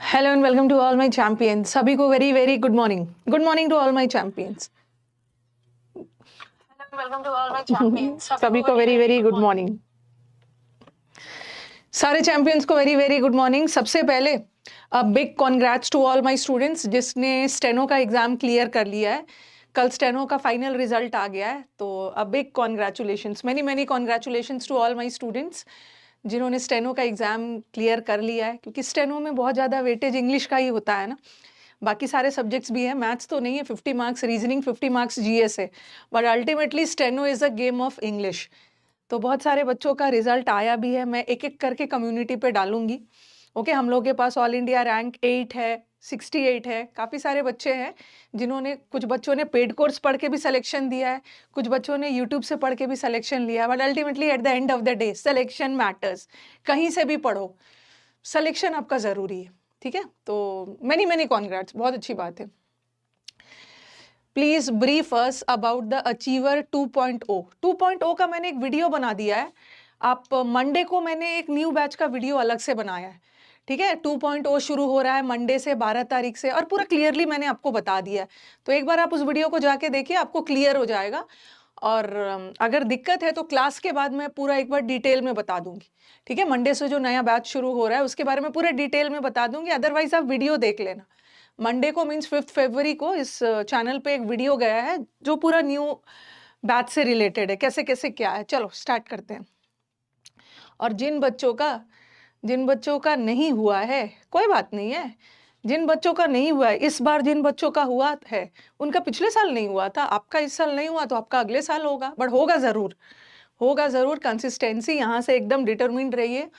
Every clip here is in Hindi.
Hello and welcome to all my champions. सभी को very very good morning. Good morning to all my champions. Welcome to all my champions. सभी को वेरी वेरी गुड मॉर्निंग। सारे चैंपियंस को वेरी वेरी गुड मॉर्निंग। सबसे पहले big congrats to all my students जिसने स्टेनो का एग्जाम क्लियर कर लिया है। कल स्टेनो का फाइनल रिजल्ट आ गया है, तो big congratulations, many many congratulations to all my students जिन्होंने स्टेनो का एग्जाम क्लियर कर लिया है। क्योंकि स्टेनो में बहुत ज़्यादा वेटेज इंग्लिश का ही होता है ना, बाकी सारे सब्जेक्ट्स भी हैं, मैथ्स तो नहीं है। 50 मार्क्स रीजनिंग, 50 मार्क्स जीएस है, but ultimately steno is a game of English. तो बहुत सारे बच्चों का रिजल्ट आया भी है, मैं एक एक करके कम्युनिटी पे डालूंगी। ओके, हम लोग के पास ऑल इंडिया रैंक 8 है, 68 है। काफ़ी सारे बच्चे हैं जिन्होंने, कुछ बच्चों ने पेड कोर्स पढ़ के भी सिलेक्शन दिया है, कुछ बच्चों ने यूट्यूब से पढ़ के भी सिलेक्शन लिया है। But ultimately at the end of the day selection matters. कहीं से भी पढ़ो, सिलेक्शन आपका ज़रूरी है। ठीक है, तो मेनी मेनी कॉन्ग्रेट्स, बहुत अच्छी बात है। Please brief us about the achiever 2.0। 2.0 का मैंने एक वीडियो बना दिया है। आप मंडे को मैंने एक न्यू बैच का वीडियो अलग से बनाया है। ठीक है, 2.0 शुरू हो रहा है मंडे से 12 तारीख से, और पूरा क्लियरली मैंने आपको बता दिया है। तो एक बार आप उस वीडियो को जाके देखिए, आपको क्लियर हो जाएगा। और अगर दिक्कत है तो क्लास के बाद मैं पूरा एक बार डिटेल में बता दूंगी। ठीक है, मंडे से जो नया बैच शुरू हो रहा है उसके बारे में पूरे डिटेल में बता दूंगी। अदरवाइज आप वीडियो देख लेना। मंडे को मीन्स 5 फरवरी को इस चैनल पे एक वीडियो गया है जो पूरा न्यू बैच से रिलेटेड है, कैसे कैसे क्या है। चलो स्टार्ट करते हैं। और जिन बच्चों का नहीं हुआ है कोई बात नहीं है। जिन बच्चों का नहीं हुआ है इस बार, जिन बच्चों का हुआ है उनका पिछले साल नहीं हुआ था, आपका इस साल नहीं हुआ तो आपका अगले साल होगा। बट होगा जरूर, होगा जरूर। कंसिस्टेंसी यहाँ से एकदम डिटरमिन्ड रहिए।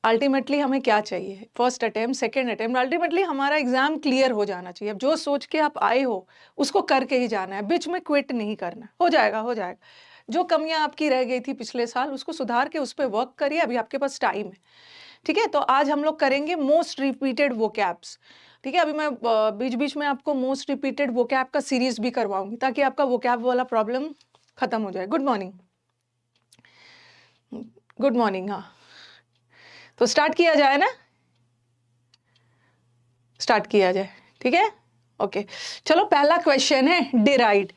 अल्टीमेटली हमें क्या चाहिए, first attempt, second attempt, ultimately हमारा एग्जाम क्लियर हो जाना चाहिए। अब जो सोच के आप आए हो उसको करके ही जाना है, बीच में क्विट नहीं करना। हो जाएगा, हो जाएगा। जो कमियां आपकी रह गई थी पिछले साल उसको सुधार के उस पर वर्क करिए, अभी आपके पास टाइम है। ठीक है, तो आज हम लोग करेंगे मोस्ट रिपीटेड वोकैब्स। ठीक है, अभी मैं बीच बीच में आपको मोस्ट रिपीटेड वोकैब का सीरीज भी करवाऊंगी ताकि आपका वोकैब वाला प्रॉब्लम खत्म हो जाए। Good morning, good morning. हाँ, तो स्टार्ट किया जाए ना, स्टार्ट किया जाए। ठीक है, ओके। चलो पहला क्वेश्चन है डिराइड।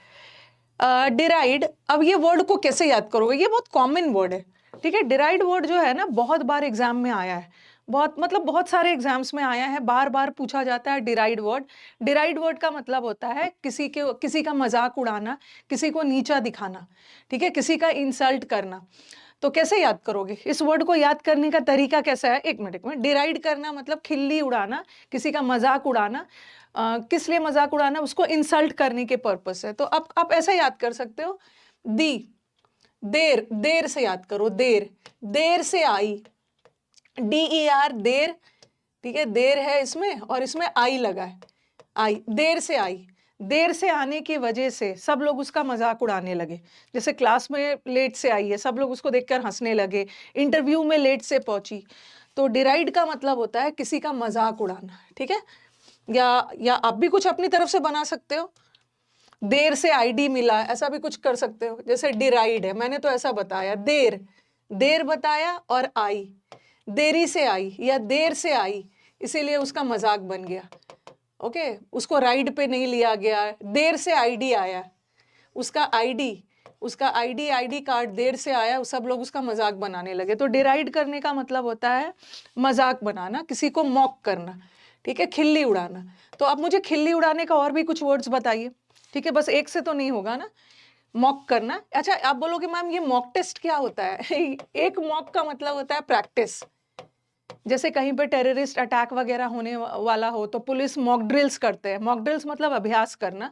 डिराइड, अब ये वर्ड को कैसे याद करोगे, ये बहुत कॉमन वर्ड है। ठीक है, डिराइड वर्ड जो है ना बहुत बार एग्जाम में आया है, बहुत मतलब बहुत सारे एग्जाम्स में आया है, बार बार पूछा जाता है डिराइड वर्ड। डिराइड वर्ड का मतलब होता है किसी का मजाक उड़ाना, किसी को नीचा दिखाना। ठीक है, किसी का इंसल्ट करना। तो कैसे याद करोगे इस वर्ड को, याद करने का तरीका कैसा है? एक मिनट में, डिराइड करना मतलब खिल्ली उड़ाना, किसी का मजाक उड़ाना। किस लिए मजाक उड़ाना? उसको इंसल्ट करने के पर्पस से। तो अब आप ऐसा याद कर सकते हो, दी, देर, देर से याद करो, देर, देर से आई, DER, देर। ठीक है, देर है इसमें और इसमें आई लगा है, आई, देर से आई। देर से आने की वजह से सब लोग उसका मजाक उड़ाने लगे। जैसे क्लास में लेट से आई है, सब लोग उसको देखकर हंसने लगे। इंटरव्यू में लेट से पहुंची। तो डिराइड का मतलब होता है किसी का मजाक उड़ाना। ठीक है, या आप भी कुछ अपनी तरफ से बना सकते हो। देर से ID मिला, ऐसा भी कुछ कर सकते हो। जैसे डिराइड है, मैंने तो ऐसा बताया, देर, देर बताया और आई, देरी से आई या देर से आई, इसीलिए उसका मजाक बन गया। ओके, उसको राइड पे नहीं लिया गया, देर से ID आया, उसका ID कार्ड देर से आया, सब लोग उसका मजाक बनाने लगे। तो डिराइड करने का मतलब होता है मजाक बनाना, किसी को मॉक करना। ठीक है, खिल्ली उड़ाना। तो अब मुझे खिल्ली उड़ाने का और भी कुछ वर्ड्स बताइए। ठीक है, बस एक से तो नहीं होगा ना, मॉक करना। अच्छा, आप बोलोगे मैम ये मॉक टेस्ट क्या होता है? एक मॉक का मतलब होता है प्रैक्टिस। जैसे कहीं पे टेररिस्ट अटैक वगैरह होने वाला हो तो पुलिस मॉक ड्रिल्स करते हैं। मॉक ड्रिल्स मतलब अभ्यास करना,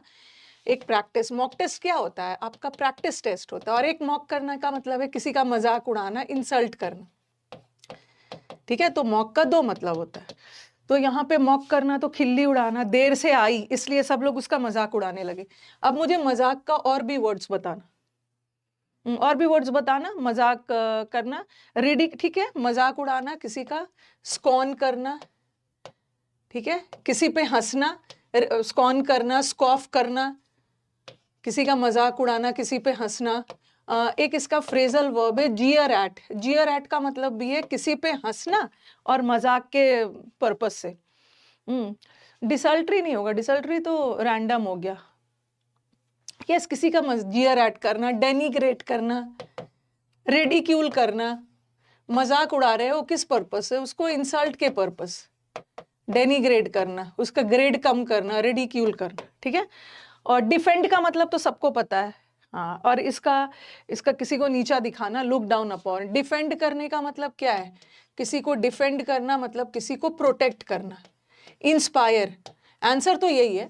एक प्रैक्टिस। मॉक टेस्ट क्या होता है? आपका प्रैक्टिस टेस्ट होता है। और एक मॉक करना का मतलब है किसी का मजाक उड़ाना, इंसल्ट करना। ठीक है, तो मॉक का दो मतलब होता है। तो यहाँ पे मॉक करना तो खिल्ली उड़ाना, देर से आई इसलिए सब लोग उसका मजाक उड़ाने लगे। अब मुझे मजाक का और भी वर्ड्स बताना, और भी वर्ड्स बताना। मजाक करना, रिडिक, ठीक है, मजाक उड़ाना किसी का, स्कॉन करना। ठीक है, किसी पे हंसना, स्कॉन करना, स्कॉफ करना, किसी का मजाक उड़ाना, किसी पे हंसना। एक इसका फ्रेजल वर्ब है जियर एट। जियर एट का मतलब भी है किसी पे हंसना और मजाक के पर्पस से। डिसल्ट्री नहीं होगा, डिसल्ट्री तो रैंडम हो गया। यस, किसी का जियर ऐड करना, डेनिग्रेट करना, रेडिक्यूल करना, मजाक उड़ा रहे हो किस पर्पस से, उसको इंसल्ट के पर्पस, डेनिग्रेट करना, उसका ग्रेड कम करना, रेडिक्यूल करना, ठीक है। और डिफेंड का मतलब तो सबको पता है, हाँ। और इसका इसका किसी को नीचा दिखाना, लुक डाउन अपॉन। डिफेंड करने का मतलब क्या है, किसी को डिफेंड करना मतलब किसी को प्रोटेक्ट करना। इंस्पायर, आंसर तो यही है,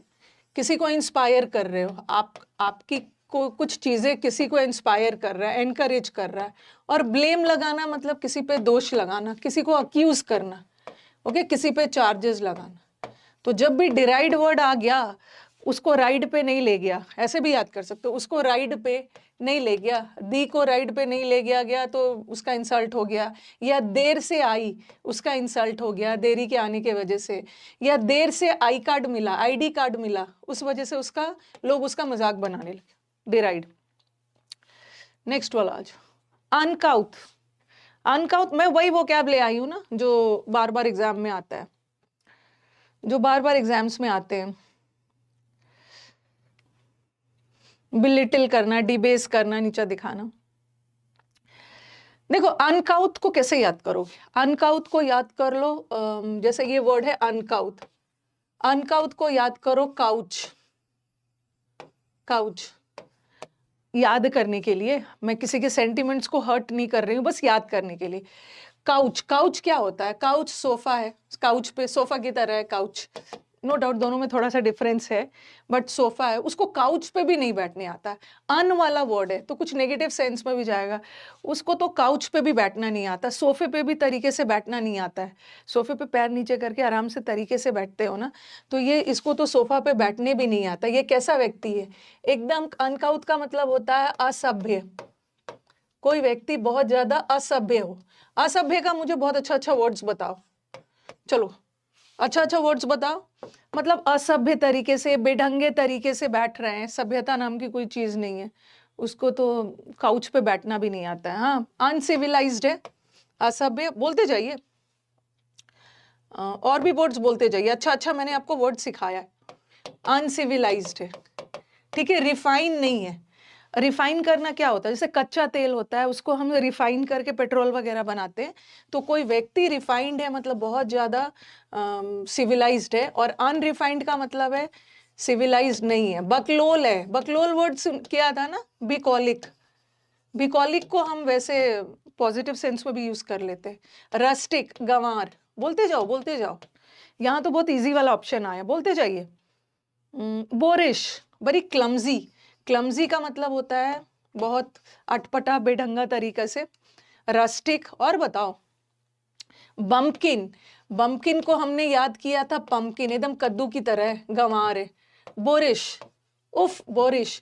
किसी को इंस्पायर कर रहे हो आप, आपकी को कुछ चीजें किसी को इंस्पायर कर रहा है, एनकरेज कर रहा है। और ब्लेम लगाना मतलब किसी पे दोष लगाना, किसी को अक्यूज करना, ओके, किसी पे चार्जेस लगाना। तो जब भी डिराइड वर्ड आ गया, उसको राइड पे नहीं ले गया, ऐसे भी याद कर सकते हो, उसको राइड पे नहीं ले गया, दी को राइड पे नहीं ले गया तो उसका इंसल्ट हो गया। या देर से आई, उसका इंसल्ट हो गया देरी के आने के वजह से। या देर से आई कार्ड मिला, आईडी कार्ड मिला, उस वजह से उसका लोग उसका मजाक बनाने लगे, डिराइड। नेक्स्ट वाला आज अनकाउथ। अनकाउथ मैं वही वो कैब ले आई हूं ना जो बार बार एग्जाम में आता है, जो बार बार एग्जाम्स में आते हैं। बिलिटिल करना, डिबेस करना, नीचा दिखाना। देखो अनकाउथ को कैसे याद करोगे, अनकाउथ को याद कर लो, जैसे ये वर्ड है अनकाउथ, अनकाउथ को याद करो काउच। काउच याद करने के लिए, मैं किसी के सेंटिमेंट्स को हर्ट नहीं कर रही हूँ, बस याद करने के लिए। काउच, काउच क्या होता है, काउच सोफा है, काउच पे सोफा की तरह है काउच, नो डाउट दोनों में थोड़ा सा डिफरेंस है, बट सोफा है, उसको काउच पे भी नहीं बैठने आता है। अन वाला वर्ड है तो कुछ नेगेटिव सेंस में भी जाएगा, उसको तो काउच पे भी बैठना नहीं आता, सोफे पे भी तरीके से बैठना नहीं आता है। सोफे पे पैर नीचे करके आराम से तरीके से बैठते हो ना, तो ये इसको तो सोफा पे बैठने भी नहीं आता। ये कैसा व्यक्ति है, एकदम। अनकाउथ का मतलब होता है असभ्य, कोई व्यक्ति बहुत ज्यादा असभ्य हो। असभ्य का मुझे बहुत अच्छा अच्छा वर्ड्स बताओ, चलो अच्छा अच्छा वर्ड्स बताओ। मतलब असभ्य तरीके से, बेढंगे तरीके से बैठ रहे हैं, सभ्यता नाम की कोई चीज नहीं है, उसको तो काउच पे बैठना भी नहीं आता है। हाँ, अनसिविलाइज्ड है, असभ्य, बोलते जाइए, और भी वर्ड्स बोलते जाइए। अच्छा अच्छा मैंने आपको वर्ड सिखाया है, अनसिविलाइज्ड है, ठीक है। रिफाइन नहीं है, रिफाइन करना क्या होता है, जैसे कच्चा तेल होता है उसको हम रिफाइन करके पेट्रोल वगैरह बनाते हैं, तो कोई व्यक्ति रिफाइंड है मतलब बहुत ज्यादा सिविलाइज्ड है, और अनरिफाइंड का मतलब है सिविलाइज्ड नहीं है। बकलोल है, बकलोल वर्ड क्या था ना, बिकॉलिक, बिकॉलिक को हम वैसे पॉजिटिव सेंस में भी यूज कर लेते हैं। रस्टिक, गंवार, बोलते जाओ बोलते जाओ, यहाँ तो बहुत इजी वाला ऑप्शन आया, बोलते जाइए। बोरिश, बड़ी क्लमजी, क्लमजी का मतलब होता है बहुत अटपटा बेढंगा तरीके से। रस्टिक, और बताओ। बम्पकिन, बम्पकिन को हमने याद किया था पंपकिन, एकदम कद्दू की तरह है, गंवार है। बोरिश, उफ, बोरिश,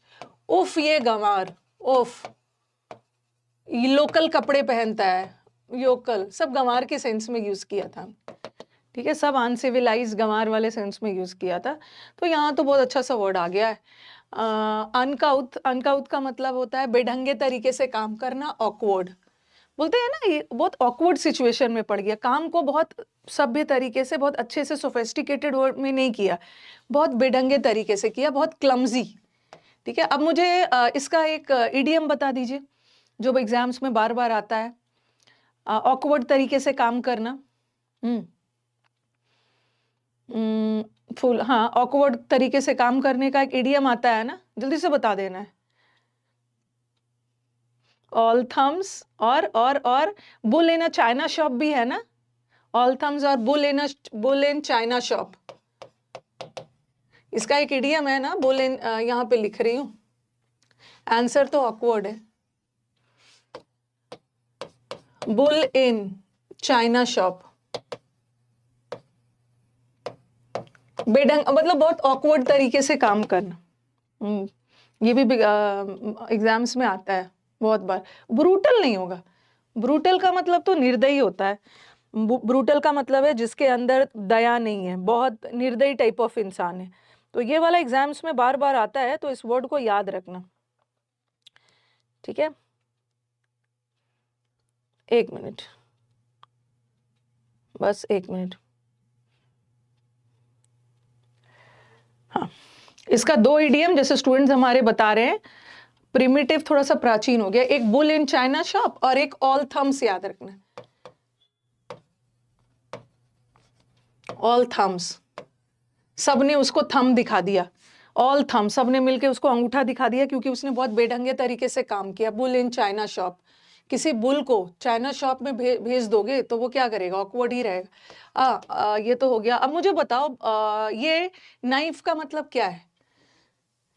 उफ ये गंवार, उफ। लोकल कपड़े पहनता है, योकल, सब गंवार के सेंस में यूज किया था, ठीक है, सब अनसिविलाइज गंवार वाले सेंस में यूज किया था। तो यहाँ तो बहुत अच्छा सा वर्ड आ गया है। अनकाउथ, अनकाउथ का मतलब होता है बेढंगे तरीके से काम करना, ऑकवर्ड, बोलते हैं ना, ये बहुत ऑकवर्ड सिचुएशन में पड़ गया, काम को बहुत सभ्य तरीके से, बहुत अच्छे से, सोफिस्टिकेटेड वर्ड में नहीं किया, बहुत बेढंगे तरीके से किया, बहुत क्लमजी, ठीक है। अब मुझे इसका एक इडियम बता दीजिए जो एग्जाम्स में बार बार आता है, ऑकवर्ड तरीके से काम करना। फुल, हाँ, ऑकवर्ड तरीके से काम करने का एक इडियम आता है ना, जल्दी से बता देना है। ऑल थम्स, और bull in a China shop भी है ना, ऑल थम्स और बुल इन चाइना शॉप, इसका एक इडियम है ना, बुल इन, यहाँ पे लिख रही हूँ, आंसर तो ऑकवर्ड है, बुल इन चाइना शॉप, बेढंग मतलब बहुत ऑकवर्ड तरीके से काम करना। ये भी एग्जाम्स में आता है बहुत बार। ब्रूटल नहीं होगा, ब्रूटल का मतलब तो निर्दयी होता है, ब्रूटल का मतलब है जिसके अंदर दया नहीं है, बहुत निर्दयी टाइप ऑफ इंसान है। तो ये वाला एग्जाम्स में बार बार आता है, तो इस वर्ड को याद रखना, ठीक है। एक मिनट, बस एक मिनट। इसका 2 इडियम जैसे स्टूडेंट्स हमारे बता रहे हैं, प्रिमिटिव थोड़ा सा प्राचीन हो गया, एक बुल इन चाइना शॉप और एक ऑल थम्स, याद रखना, ऑल थम्स, सबने उसको थम दिखा दिया, ऑल थम, सबने मिलके उसको अंगूठा दिखा दिया क्योंकि उसने बहुत बेढंगे तरीके से काम किया। बुल इन चाइना शॉप, किसी बुल को चाइना शॉप में भेज दोगे तो वो क्या करेगा, ऑकवर्ड ही रहेगा। ये तो हो गया। अब मुझे बताओ ये नाइफ का मतलब क्या है?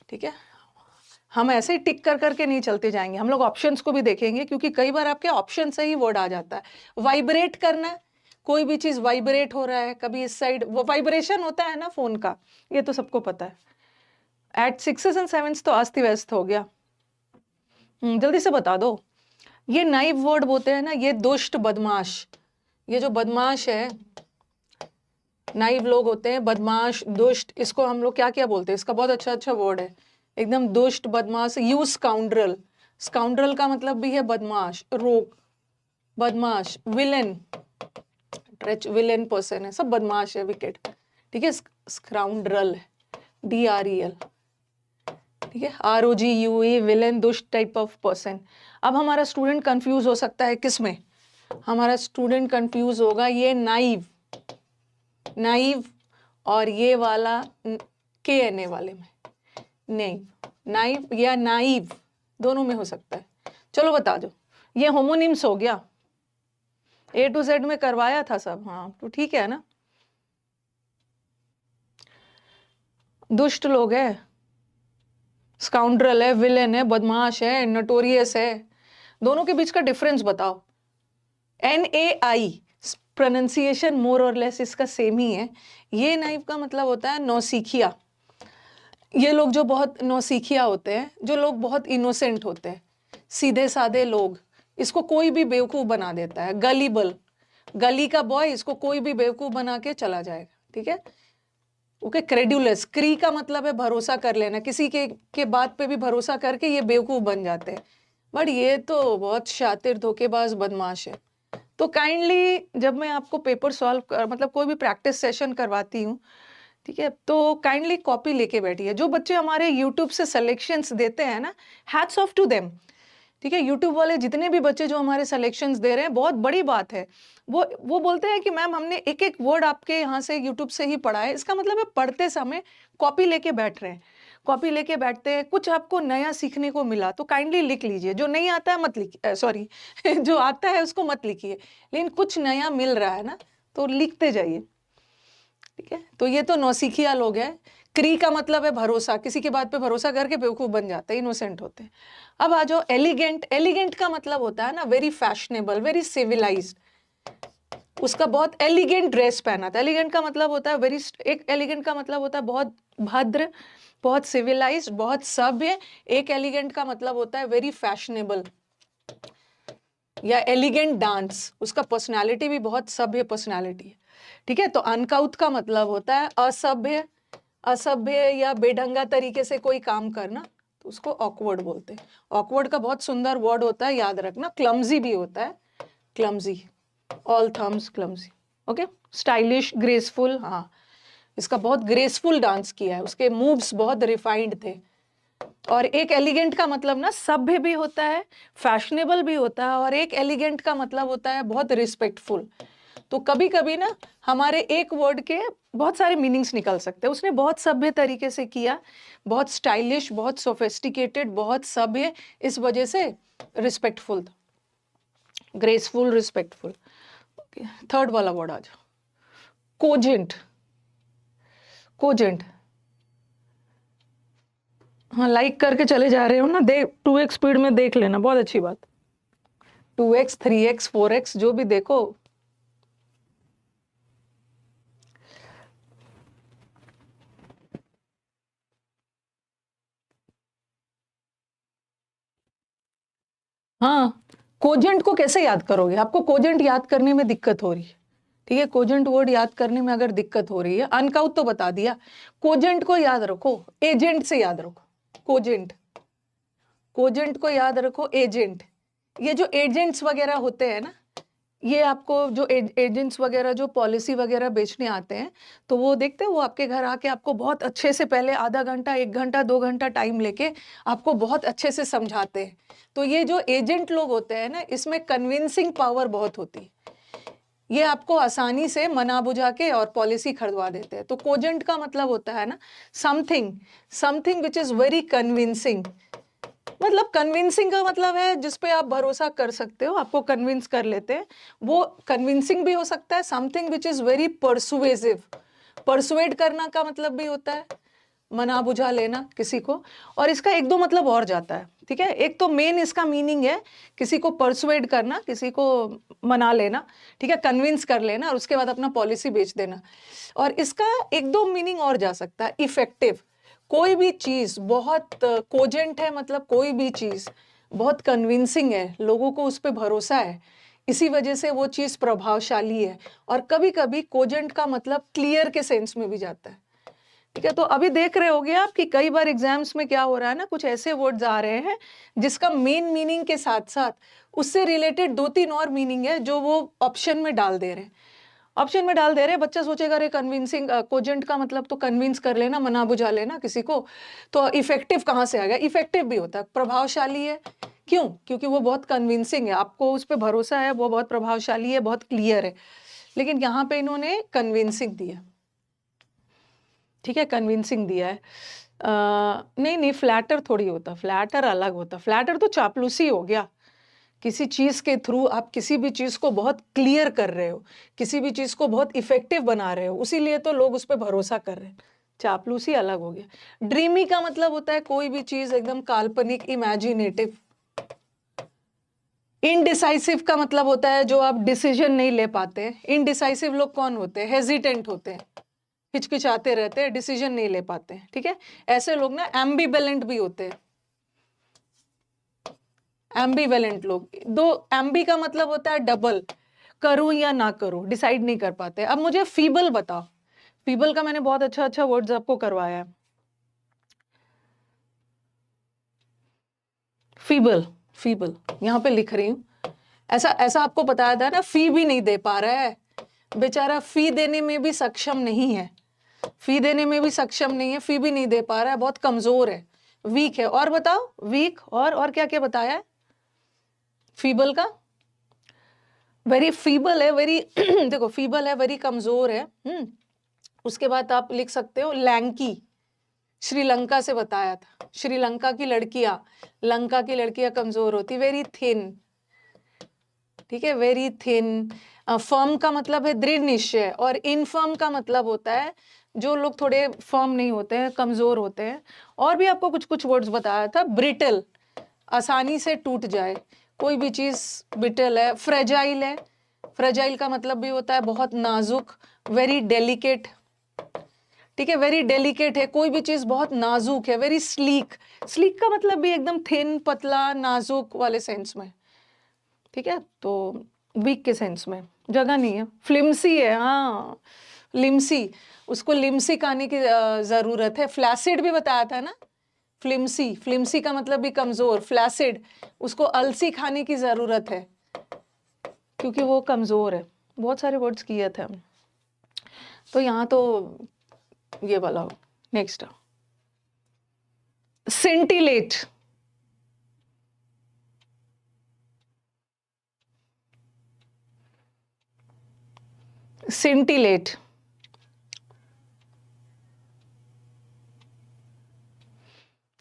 ठीक है, हम ऐसे ही टिक कर करके नहीं चलते जाएंगे, हम लोग ऑप्शंस को भी देखेंगे क्योंकि कई बार आपके ऑप्शन से ही वर्ड आ जाता है। वाइब्रेट करना, कोई भी चीज वाइब्रेट हो रहा है, कभी इस साइड वो वाइब्रेशन होता है ना फोन का, ये तो सबको पता है। एट 6s and 7s तो अस्त व्यस्त हो गया। जल्दी से बता दो, ये नाइव वर्ड बोलते हैं ना, ये दुष्ट बदमाश, ये जो बदमाश है, नाइव लोग होते हैं, बदमाश दुष्ट, इसको हम लोग क्या क्या बोलते हैं? इसका बहुत अच्छा अच्छा वर्ड है एकदम, दुष्ट बदमाश। यूज स्काउंड्रल, स्काउंड्रल का मतलब भी है बदमाश, रोग, बदमाश, विलेन, ट्रेच, विलेन पर्सन है, सब बदमाश है, विकेट। ठीक है, स्काउंड्रल, DREL, ठीक है, ROGUE, विलेन, दुष्ट टाइप ऑफ पर्सन। अब हमारा स्टूडेंट कंफ्यूज हो सकता है किस में? हमारा स्टूडेंट कंफ्यूज होगा ये नाइव, नाइव और ये वाला KNA वाले में, नहीं, नाइव या नाइव दोनों में हो सकता है। चलो बता दो, ये होमोनिम्स हो गया, A to Z में करवाया था सब, हाँ तो ठीक है ना। दुष्ट लोग है, स्काउंड्रल है, विलेन है, बदमाश है, नोटोरियस है, दोनों के बीच का डिफरेंस बताओ। NAI प्रोनाउंसिएशन मोर और लेस इसका सेम ही है। ये नाइव का मतलब होता है नौसिखिया, ये लोग जो बहुत नौसिखिया होते हैं, जो लोग बहुत इनोसेंट होते हैं, सीधे साधे लोग, इसको कोई भी बेवकूफ बना देता है। गलीबल, गली का बॉय, इसको कोई भी बेवकूफ बना के चला जाएगा। ठीक है, ओके। क्रेडुलस, क्री का मतलब है भरोसा कर लेना, किसी के बात पे भी भरोसा करके ये बेवकूफ बन जाते हैं। बट ये तो बहुत शातिर धोखेबाज बदमाश है। तो काइंडली जब मैं आपको पेपर सॉल्व मतलब कोई भी प्रैक्टिस सेशन करवाती हूँ, ठीक है, तो काइंडली कॉपी लेके बैठिए। जो बच्चे हमारे यूट्यूब से सिलेक्शंस देते हैं ना, हैट्स ऑफ टू देम। ठीक है, यूट्यूब वाले जितने भी बच्चे जो हमारे सिलेक्शंस दे रहे हैं, बहुत बड़ी बात है। वो बोलते हैं कि मैम हमने एक एक वर्ड आपके यहाँ से यूट्यूब से ही पढ़ा है। इसका मतलब है पढ़ते समय कॉपी लेके बैठ रहे हैं, कॉपी लेके बैठते हैं, कुछ आपको नया सीखने को मिला तो काइंडली लिख लीजिए। जो नहीं आता है मत लिखिए, सॉरी जो आता है उसको मत लिखिए, लेकिन कुछ नया मिल रहा है ना तो लिखते जाइए। ठीक है, तो ये तो नौसिखिया लोग हैं। क्री का मतलब है भरोसा, किसी के बात पे भरोसा करके बेवकूफ बन जाते हैं, इनोसेंट होते हैं। अब आ जाओ एलिगेंट। एलिगेंट का मतलब होता है ना वेरी फैशनेबल, वेरी सिविलाइज्ड, उसका बहुत एलिगेंट ड्रेस पहना था। एलिगेंट का मतलब होता है वेरी, एक एलिगेंट का मतलब होता है बहुत भद्र, बहुत सिविलाइज्ड, बहुत सभ्य। एक एलिगेंट का मतलब होता है वेरी फैशनेबल या एलिगेंट डांस, उसका पर्सनालिटी भी बहुत सभ्य पर्सनालिटी है। ठीक है, तो अनकाउथ का मतलब होता है असभ्य, असभ्य या बेढंगा तरीके से कोई काम करना, तो उसको ऑकवर्ड बोलते हैं। ऑकवर्ड का बहुत सुंदर वर्ड होता है, याद रखना। क्लमजी भी होता है, clumsy, all thumbs, clumsy. Okay, stylish, graceful, हाँ इसका बहुत ग्रेसफुल डांस किया है, उसके मूव्स बहुत रिफाइंड थे। और एक एलिगेंट का मतलब ना सभ्य भी होता है, फैशनेबल भी होता है, और एक एलिगेंट का मतलब होता है बहुत रिस्पेक्टफुल। तो कभी कभी ना हमारे एक वर्ड के बहुत सारे मीनिंग्स निकल सकते हैं। उसने बहुत सभ्य तरीके से किया, बहुत स्टाइलिश, बहुत सोफिस्टिकेटेड, बहुत सभ्य, इस वजह से रिस्पेक्टफुल था, ग्रेसफुल, रिस्पेक्टफुल। ओके, थर्ड वाला वर्ड आ जाओ, कोजेंट। कोजेंट, हाँ लाइक करके चले जा रहे हो ना, देख 2x स्पीड में देख लेना, बहुत अच्छी बात। 2x 3x 4x जो भी देखो। हाँ, कोजेंट को कैसे याद करोगे? आपको कोजेंट याद करने में दिक्कत हो रही है, ठीक है, कोजेंट वर्ड याद करने में अगर दिक्कत हो रही है, अनकाउथ तो बता दिया, कोजेंट को याद रखो, एजेंट से याद रखो। कोजेंट, कोजेंट को याद रखो, एजेंट। ये जो एजेंट्स वगैरह होते हैं ना, ये आपको जो एजेंट्स वगैरह जो पॉलिसी वगैरह बेचने आते हैं, तो वो देखते हैं, वो आपके घर आके आपको बहुत अच्छे से पहले आधा घंटा, 1 घंटा, 2 घंटा टाइम लेके आपको बहुत अच्छे से समझाते हैं। तो ये जो एजेंट लोग होते हैं ना, इसमें कन्विंसिंग पावर बहुत होती है। ये आपको आसानी से मना बुझा के और पॉलिसी खरीदवा देते हैं। तो कोजेंट का मतलब होता है ना, something which is very convincing. मतलब कन्विंसिंग का मतलब है जिस पे आप भरोसा कर सकते हो, आपको कन्विंस कर लेते हैं। वो कन्विंसिंग भी हो सकता है, something which is very persuasive. Persuade करना का मतलब भी होता है मना बुझा लेना किसी को। और इसका एक दो मतलब और जाता है, ठीक है। एक तो मेन इसका मीनिंग है किसी को परसुएड करना, किसी को मना लेना, ठीक है, कन्विंस कर लेना और उसके बाद अपना पॉलिसी बेच देना। और इसका एक दो मीनिंग और जा सकता है, इफेक्टिव। कोई भी चीज बहुत कोजेंट है, मतलब कोई भी चीज बहुत कन्विंसिंग है, लोगों को उस पर भरोसा है, इसी वजह से वो चीज प्रभावशाली है। और कभी कभी कोजेंट का मतलब क्लियर के सेंस में भी जाता है, ठीक है। तो अभी देख रहे होगे आप कि कई बार एग्जाम्स में क्या हो रहा है ना, कुछ ऐसे वर्ड्स आ रहे हैं जिसका मेन मीनिंग के साथ साथ उससे रिलेटेड 2-3 और मीनिंग है जो वो ऑप्शन में डाल दे रहे हैं। ऑप्शन में डाल दे रहे हैं, बच्चा सोचेगा अरे कन्विंसिंग, कोजेंट का मतलब तो कन्विंस कर लेना, मना बुझा लेना किसी को, तो इफेक्टिव कहाँ से आ गया? इफेक्टिव भी होता है, प्रभावशाली है। क्यों? क्योंकि वो बहुत कन्विंसिंग है, आपको उस पर भरोसा है, वो बहुत प्रभावशाली है, बहुत क्लियर है। लेकिन यहाँ पे इन्होंने कन्विंसिंग दिया, ठीक है, कन्विंसिंग दिया है। नहीं, फ्लैटर थोड़ी होता, फ्लैटर अलग होता। फ्लैटर तो चापलूसी हो गया। किसी चीज के थ्रू आप किसी भी चीज को बहुत क्लियर कर रहे हो, किसी भी चीज को बहुत इफेक्टिव बना रहे हो, उसीलिए तो लोग उस पर भरोसा कर रहे हैं। चापलूसी अलग हो गया। ड्रीमी का मतलब होता है कोई भी चीज एकदम काल्पनिक, इमेजिनेटिव। इनडिसाइसिव का मतलब होता है जो आप डिसीजन नहीं ले पाते। इनडिसाइसिव लोग कौन होते हैं? हेजिटेंट होते हैं, हिचकिचाते रहते हैं, डिसीजन नहीं ले पाते हैं, ठीक है। ऐसे लोग ना एम्बिवेलेंट भी होते हैं। एम्बिवेलेंट लोग, दो, एम्बी का मतलब होता है डबल, करूं या ना करूं, डिसाइड नहीं कर पाते। अब मुझे फीबल बताओ। फीबल का मैंने बहुत अच्छा अच्छा वर्ड्स आपको करवाया है। फीबल, फीबल यहां पे लिख रही हूं। ऐसा ऐसा आपको बताया था ना, फी भी नहीं दे पा रहा है बेचारा, फी देने में भी सक्षम नहीं है, फी देने में भी सक्षम नहीं है, फी भी नहीं दे पा रहा है, बहुत कमजोर है, वीक है। और बताओ, वीक और क्या क्या बताया है फीबल का? वेरी फीबल है, वेरी देखो फीबल है, वेरी कमजोर है। उसके बाद आप लिख सकते हो लैंकी, श्रीलंका से बताया था, श्रीलंका की लड़कियां, लंका की लड़कियां कमजोर होती, वेरी थिन, ठीक है, वेरी थिन। फर्म का मतलब है दृढ़ निश्चय, और इनफर्म का मतलब होता है जो लोग थोड़े फर्म नहीं होते हैं, कमजोर होते हैं। और भी आपको कुछ कुछ वर्ड्स बताया था। ब्रिटल, आसानी से टूट जाए, कोई भी चीज ब्रिटल है। फ्रेजाइल है, फ्रेजाइल का मतलब भी होता है बहुत नाजुक, वेरी डेलिकेट, ठीक है, वेरी डेलिकेट है, कोई भी चीज बहुत नाजुक है। वेरी स्लीक, स्लीक का मतलब भी एकदम थिन, पतला, नाजुक वाले सेंस में, ठीक है। तो वीक के सेंस में जगह नहीं है। फ्लिम्सी है, हाँ, लिम्सी, उसको लिम्सी खाने की जरूरत है। फ्लैसिड भी बताया था ना, फ्लिम्सी, फ्लिम्सी का मतलब भी कमजोर। फ्लैसिड, उसको अलसी खाने की जरूरत है क्योंकि वो कमजोर है। बहुत सारे वर्ड्स किए थे हम, तो यहाँ तो ये वाला। नेक्स्ट, सेंटिलेट, सेंटिलेट,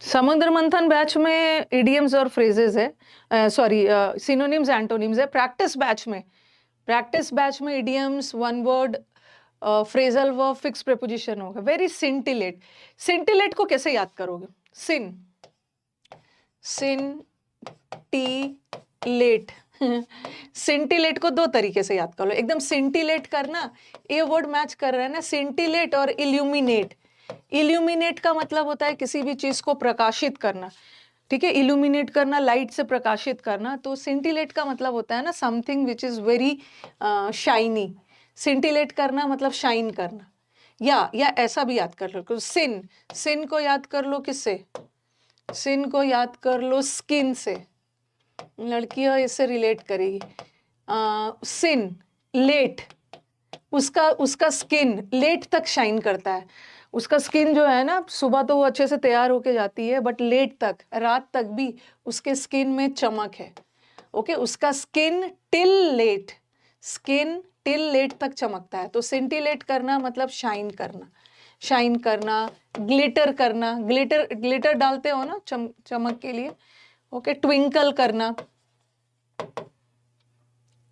समुद्र मंथन बैच में इडियम्स और फ्रेजेस है, सॉरी सिनोनिम्स एंटोनिम्स है। प्रैक्टिस बैच में, प्रैक्टिस बैच में idioms, one word, phrasal verb, fix preposition होगा। वेरी सिंटिलेट, सिंटिलेट को कैसे याद करोगे? सिन, सिन टी लेट सिंटिलेट को दो तरीके से याद कर लो। एकदम सिंटिलेट करना, ये वर्ड मैच कर रहा है ना, सिंटिलेट और इल्यूमिनेट। इल्यूमिनेट का मतलब होता है किसी भी चीज को प्रकाशित करना, ठीक है, इल्यूमिनेट करना, लाइट से प्रकाशित करना। तो सिंटिलेट का मतलब होता है ना something which is very shiny. Scintillate करना मतलब शाइन करना। या ऐसा भी याद कर लो, सिन, सिन को याद कर लो किससे? सिन को याद कर लो स्किन से, लड़कियां इससे रिलेट करेगी। सिन, लेट, उसका स्किन लेट तक शाइन करता है। उसका स्किन जो है ना, सुबह तो वो अच्छे से तैयार होके जाती है, बट लेट तक, रात तक भी उसके स्किन में चमक है। ओके, उसका स्किन टिल लेट तक चमकता है। तो सिंटिलेट करना मतलब शाइन करना, ग्लिटर करना, ग्लिटर डालते हो ना चमक के लिए। ओके, ट्विंकल करना,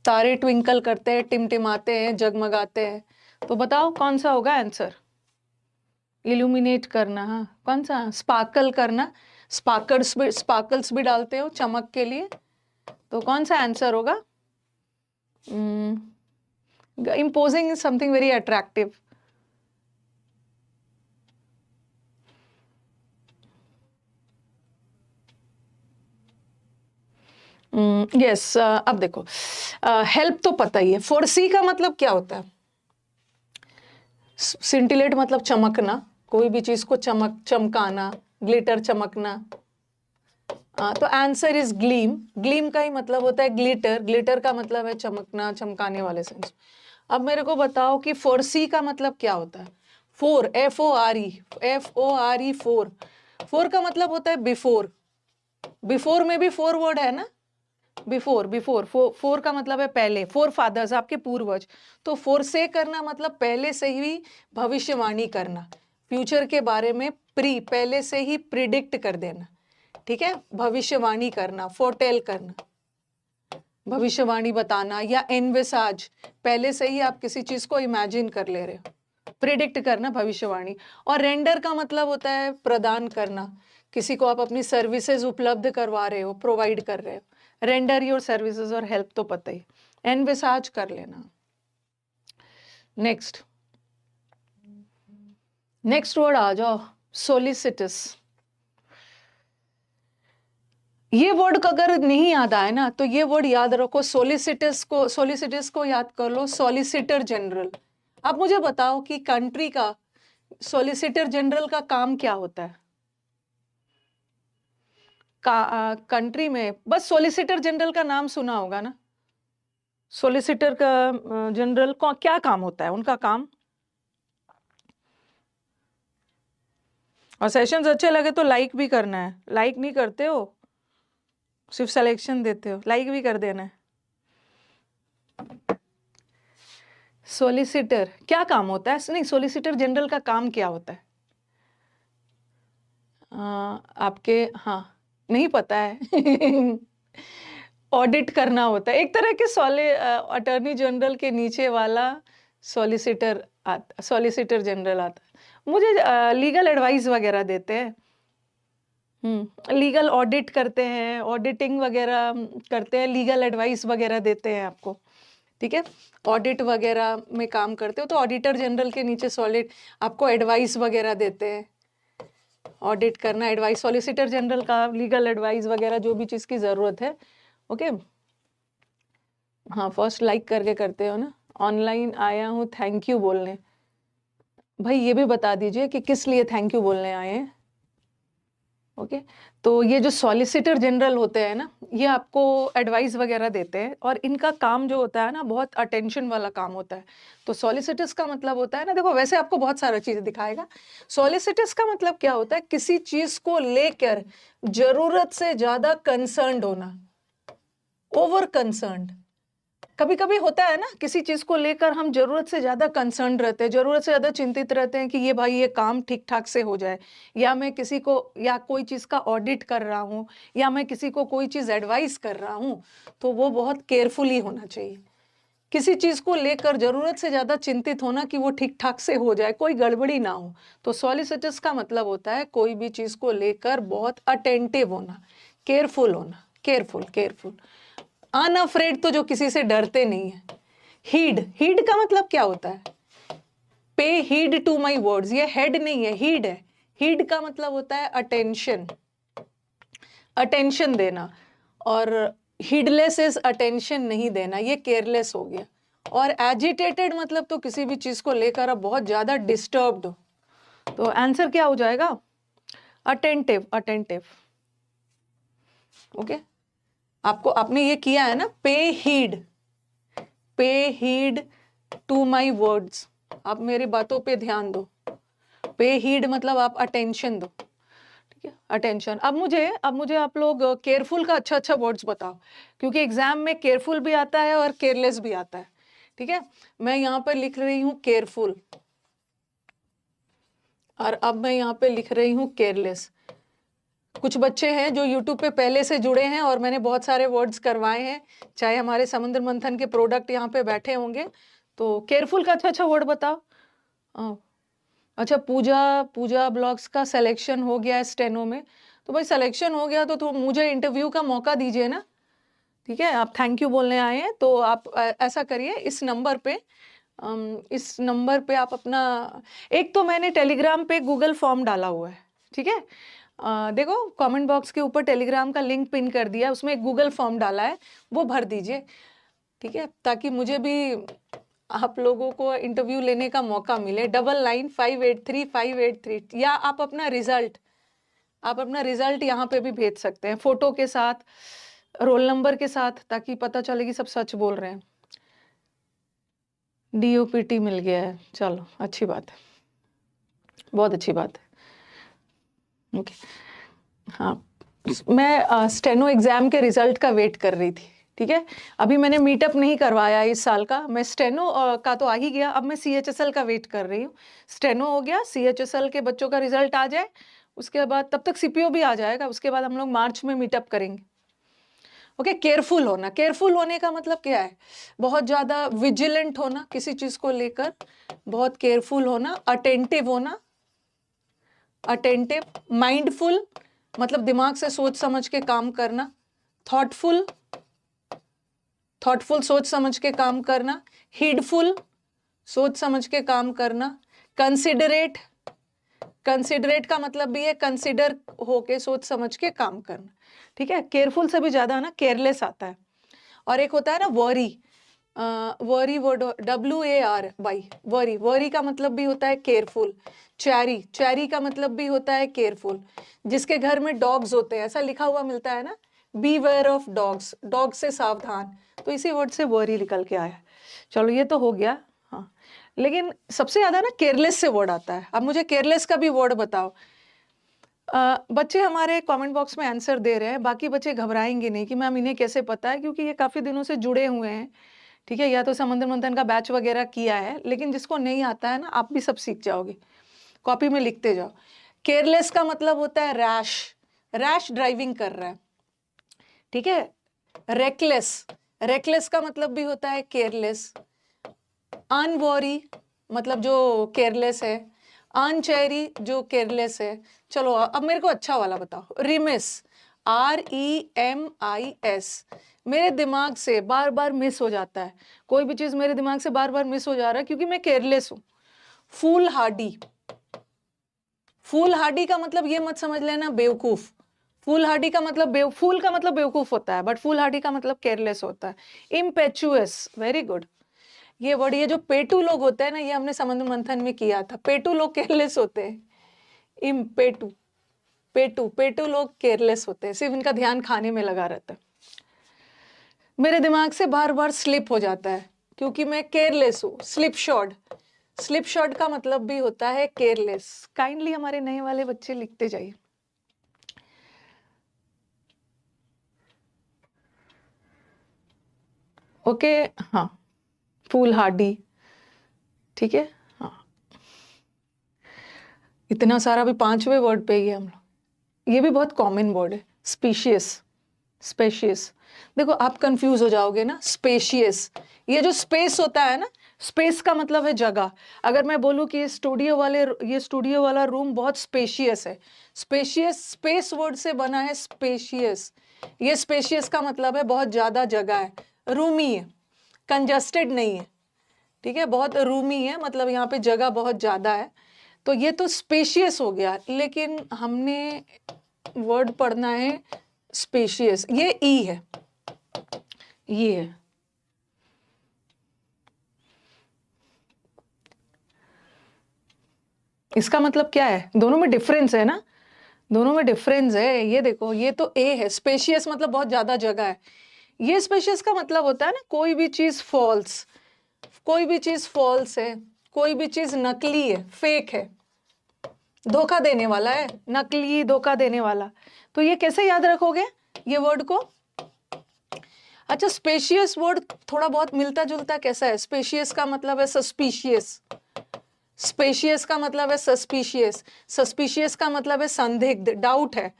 तारे ट्विंकल करते हैं, टिमटिमाते हैं, जगमगाते हैं। तो बताओ कौन सा होगा आंसर? इल्यूमिनेट करना, हाँ, कौन सा? स्पार्कल करना, स्पार्कल्स भी डालते हो चमक के लिए। तो कौन सा आंसर होगा? Imposing is something very attractive. Yes, अब देखो, हेल्प तो पता ही है। फोरसी का मतलब क्या होता है? सिंटिलेट मतलब चमकना, कोई भी चीज को चमकाना, ग्लिटर चमकना। तो आंसर इज ग्लीम। ग्लीम का ही मतलब होता है ग्लिटर। ग्लिटर का मतलब है चमकना, चमकाने वाले सेंस। अब मेरे को बताओ कि फोरसी का मतलब क्या होता है? फोर, FORE, फोर का मतलब होता है बिफोर। बिफोर में भी फोर वर्ड है ना, बिफोर फोर का मतलब है पहले, फोर फादर्स, आपके पूर्वज। तो फोर से करना मतलब पहले से ही भविष्यवाणी करना, फ्यूचर के बारे में पहले से ही प्रिडिक्ट कर देना। ठीक है, भविष्यवाणी करना, फोरटेल करना, भविष्यवाणी बताना, या एनविसाज, पहले से ही आप किसी चीज को इमेजिन कर ले रहे हो, प्रिडिक्ट करना, भविष्यवाणी। और रेंडर का मतलब होता है प्रदान करना, किसी को आप अपनी सर्विसेज उपलब्ध करवा रहे हो, प्रोवाइड कर रहे हो। रेंडर योर सर्विसेज और हेल्प तो पता ही, एनविसाज कर लेना। नेक्स्ट वर्ड आ जाओ, सोलिसिटस। ये वर्ड अगर नहीं याद आए ना, तो ये वर्ड याद रखो, सोलिसिटस को याद कर लो, सॉलिसिटर जनरल। अब मुझे बताओ कि कंट्री का सॉलिसिटर जनरल का काम क्या होता है? कंट्री में बस सॉलिसिटर जनरल का नाम सुना होगा ना। सॉलिसिटर का जनरल को क्या काम होता है, उनका काम? और सेशंस अच्छे लगे तो लाइक भी करना है। लाइक नहीं करते हो, सिर्फ सिलेक्शन देते हो, लाइक भी कर देना है। सॉलिसिटर क्या काम होता है? नहीं, सॉलिसिटर जनरल का काम क्या होता है? आपके, हाँ, नहीं पता है। ऑडिट करना होता है, एक तरह के अटॉर्नी जनरल के नीचे वाला सॉलिसिटर जनरल आता है। मुझे लीगल एडवाइस वगैरह देते हैं, लीगल ऑडिट करते हैं, ऑडिटिंग वगैरह करते हैं, लीगल एडवाइस वगैरह देते हैं आपको। ठीक है, ऑडिट वगैरह में काम करते हो तो ऑडिटर जनरल के नीचे आपको एडवाइस वगैरह देते हैं। ऑडिट करना, एडवाइस, सॉलिसिटर जनरल का लीगल एडवाइस वगैरह, जो भी चीज़ की ज़रूरत है। ओके, हाँ, फर्स्ट लाइक करके करते हो ना। ऑनलाइन आया हूँ थैंक यू बोलने। भाई ये भी बता दीजिए कि किस लिए थैंक यू बोलने आए हैं। ओके, तो ये जो सॉलिसिटर जनरल होते हैं ना, ये आपको एडवाइस वगैरह देते हैं, और इनका काम जो होता है ना, बहुत अटेंशन वाला काम होता है। तो सॉलिसिटर्स का मतलब होता है ना, देखो वैसे आपको बहुत सारा चीज़ दिखाएगा। सॉलिसिटर्स का मतलब क्या होता है? किसी चीज़ को लेकर जरूरत से ज़्यादा कंसर्न्ड होना, ओवर कंसर्न्ड। कभी कभी होता है ना, किसी चीज को लेकर हम जरूरत से ज्यादा कंसर्न रहते हैं, जरूरत से ज्यादा चिंतित रहते हैं कि ये भाई ये काम ठीक ठाक से हो जाए, या मैं किसी को, या कोई चीज का ऑडिट कर रहा हूँ, या मैं किसी को कोई चीज एडवाइस कर रहा हूँ, तो वो बहुत केयरफुली होना चाहिए। किसी चीज को लेकर जरूरत से ज्यादा चिंतित होना कि वो ठीक ठाक से हो जाए, कोई गड़बड़ी ना हो। तो सॉलिसिटर्स का मतलब होता है कोई भी चीज को लेकर बहुत अटेंटिव होना, केयरफुल होना, केयरफुल। अनअफ्रेड तो जो किसी से डरते नहीं है। हीड का मतलब क्या होता है? पे हीड टू माई वर्ड्स, ये हेड नहीं है, हीड है। हीड का मतलब होता है अटेंशन देना, और हीडलेस इज अटेंशन नहीं देना, ये केयरलेस हो गया। और एजिटेटेड मतलब तो किसी भी चीज को लेकर अब बहुत ज्यादा डिस्टर्ब्ड हो। तो आंसर क्या हो जाएगा? अटेंटिव। ओके, आपने ये किया है ना, पे हीड, पे हीड टू माई वर्ड्स, आप मेरी बातों पे ध्यान दो। पे हीड मतलब आप अटेंशन दो, ठीक है, अटेंशन। अब मुझे आप लोग केयरफुल का अच्छा वर्ड्स बताओ, क्योंकि एग्जाम में केयरफुल भी आता है और केयरलेस भी आता है, ठीक है। मैं यहाँ पर लिख रही हूँ केयरफुल, और अब मैं यहाँ पे लिख रही हूँ केयरलेस। कुछ बच्चे हैं जो YouTube पे पहले से जुड़े हैं और मैंने बहुत सारे वर्ड्स करवाए हैं, चाहे हमारे समुद्र मंथन के प्रोडक्ट यहाँ पे बैठे होंगे, तो केयरफुल का अच्छा वर्ड बताओ। अच्छा, पूजा ब्लॉग्स का सिलेक्शन हो गया है स्टेनो में, तो भाई सिलेक्शन हो गया तो मुझे इंटरव्यू का मौका दीजिए ना, ठीक है। आप थैंक यू बोलने आए हैं तो आप ऐसा करिए, इस नंबर पे आप अपना, एक तो मैंने टेलीग्राम पे गूगल फॉर्म डाला हुआ है, ठीक है। देखो कमेंट बॉक्स के ऊपर टेलीग्राम का लिंक पिन कर दिया, उसमें एक गूगल फॉर्म डाला है, वो भर दीजिए, ठीक है, ताकि मुझे भी आप लोगों को इंटरव्यू लेने का मौका मिले। 99583583, या आप अपना रिजल्ट यहाँ पे भी भेज सकते हैं, फोटो के साथ, रोल नंबर के साथ, ताकि पता चले कि सब सच बोल रहे हैं। DOPT मिल गया है, चलो अच्छी बात है, बहुत अच्छी बात है। ओके, हाँ, मैं स्टेनो एग्जाम के रिजल्ट का वेट कर रही थी, ठीक है। अभी मैंने मीटअप नहीं करवाया इस साल का, मैं स्टेनो का तो आ ही गया, अब मैं CHSL का वेट कर रही हूँ। स्टेनो हो गया, CHSL के बच्चों का रिजल्ट आ जाए, उसके बाद तब तक CPO भी आ जाएगा, उसके बाद हम लोग मार्च में मीटअप करेंगे। ओके, केयरफुल होना, केयरफुल होने का मतलब क्या है, बहुत ज़्यादा विजिलेंट होना किसी चीज़ को लेकर, बहुत केयरफुल होना, अटेंटिव, माइंडफुल मतलब दिमाग से सोच समझ के काम करना, थॉटफुल सोच समझ के काम करना, हीडफुल सोच समझ के काम करना, कंसिडरेट का मतलब भी है कंसिडर होके सोच समझ के काम करना, ठीक है। केयरफुल से भी ज्यादा ना केयरलेस आता है। और एक होता है ना वरी, वर्ड WARY, वरी का मतलब भी होता है केयरफुल। चैरी का मतलब भी होता है केयरफुल। जिसके घर में डॉग्स होते हैं, ऐसा लिखा हुआ मिलता है ना, बीवेयर ऑफ डॉग्स, डॉग से सावधान, तो इसी वर्ड से वरी निकल के आया। चलो ये तो हो गया, हाँ। लेकिन सबसे ज्यादा ना केयरलेस से वर्ड आता है। अब मुझे केयरलेस का भी वर्ड बताओ। बच्चे हमारे कमेंट बॉक्स में आंसर दे रहे हैं, बाकी बच्चे घबराएंगे नहीं कि मैम इन्हें कैसे पता है, क्योंकि ये काफी दिनों से जुड़े हुए हैं, ठीक है, या तो समुद्र मंथन का बैच वगैरह किया है। लेकिन जिसको नहीं आता है ना, आप भी सब सीख जाओगे, कॉपी में लिखते जाओ। केयरलेस का मतलब होता है रैश ड्राइविंग कर रहा है, ठीक है। रेकलेस का मतलब भी होता है केयरलेस। अनवॉरी मतलब जो केयरलेस है। अनचेरी जो केयरलेस है। चलो अब मेरे को अच्छा वाला बताओ, रिमिस, REMIS। मेरे दिमाग से बार बार मिस हो जाता है, कोई भी चीज मेरे दिमाग से बार बार मिस हो जा रहा है क्योंकि मैं केयरलेस हूँ। फूल हार्डी का मतलब ये मत समझ लेना बेवकूफ। फूल का मतलब बेवकूफ होता है, बट फूल हार्डी का मतलब केयरलेस होता है। Impetuous, very good. ये वर्ड, ये जो पेटू लोग होते हैं ना, ये हमने समुद्र मंथन में किया था। पेटू लोग केयरलेस होते हैं। पेटू लोग केयरलेस होते हैं, सिर्फ इनका ध्यान खाने में लगा रहता है। मेरे दिमाग से बार बार स्लिप हो जाता है क्योंकि मैं केयरलेस हूँ। स्लिप शॉट का मतलब भी होता है केयरलेस। काइंडली हमारे नए वाले बच्चे लिखते जाइए। ओके, हाँ, फूल हार्डी, ठीक है, हाँ। इतना सारा भी 5वें वर्ड पे ही है हम लोग। ये भी बहुत कॉमन वर्ड है। स्पेशियस। देखो आप कंफ्यूज हो जाओगे ना, स्पेशियस, ये जो स्पेस होता है ना, स्पेस का मतलब है जगह। अगर मैं बोलूँ कि ये स्टूडियो वाला रूम बहुत स्पेशियस है, स्पेस वर्ड से बना है स्पेशियस। ये स्पेशियस का मतलब है बहुत ज्यादा जगह है, रूमी है, कंजस्टेड नहीं है, ठीक है, बहुत रूमी है, मतलब यहाँ पे जगह बहुत ज्यादा है। तो ये तो स्पेशियस हो गया, लेकिन हमने वर्ड पढ़ना है स्पेशियस। ये ई है, ये है। इसका मतलब क्या है, दोनों में डिफरेंस है ना, दोनों में डिफरेंस है। ये देखो, ये तो ए है, स्पेशियस मतलब बहुत ज्यादा जगह है। ये स्पेशियस का मतलब होता है ना कोई भी चीज फॉल्स, कोई भी चीज फॉल्स है, कोई भी चीज नकली है, फेक है, धोखा देने वाला है, नकली धोखा देने वाला। तो ये कैसे याद रखोगे ये वर्ड को? अच्छा, स्पेशियस वर्ड थोड़ा बहुत मिलता जुलता कैसा है? स्पेशियस का मतलब है सस्पिशियस, स्पेशियस का मतलब है सस्पिशियस, सस्पिशियस का मतलब है संदिग्ध, डाउट है,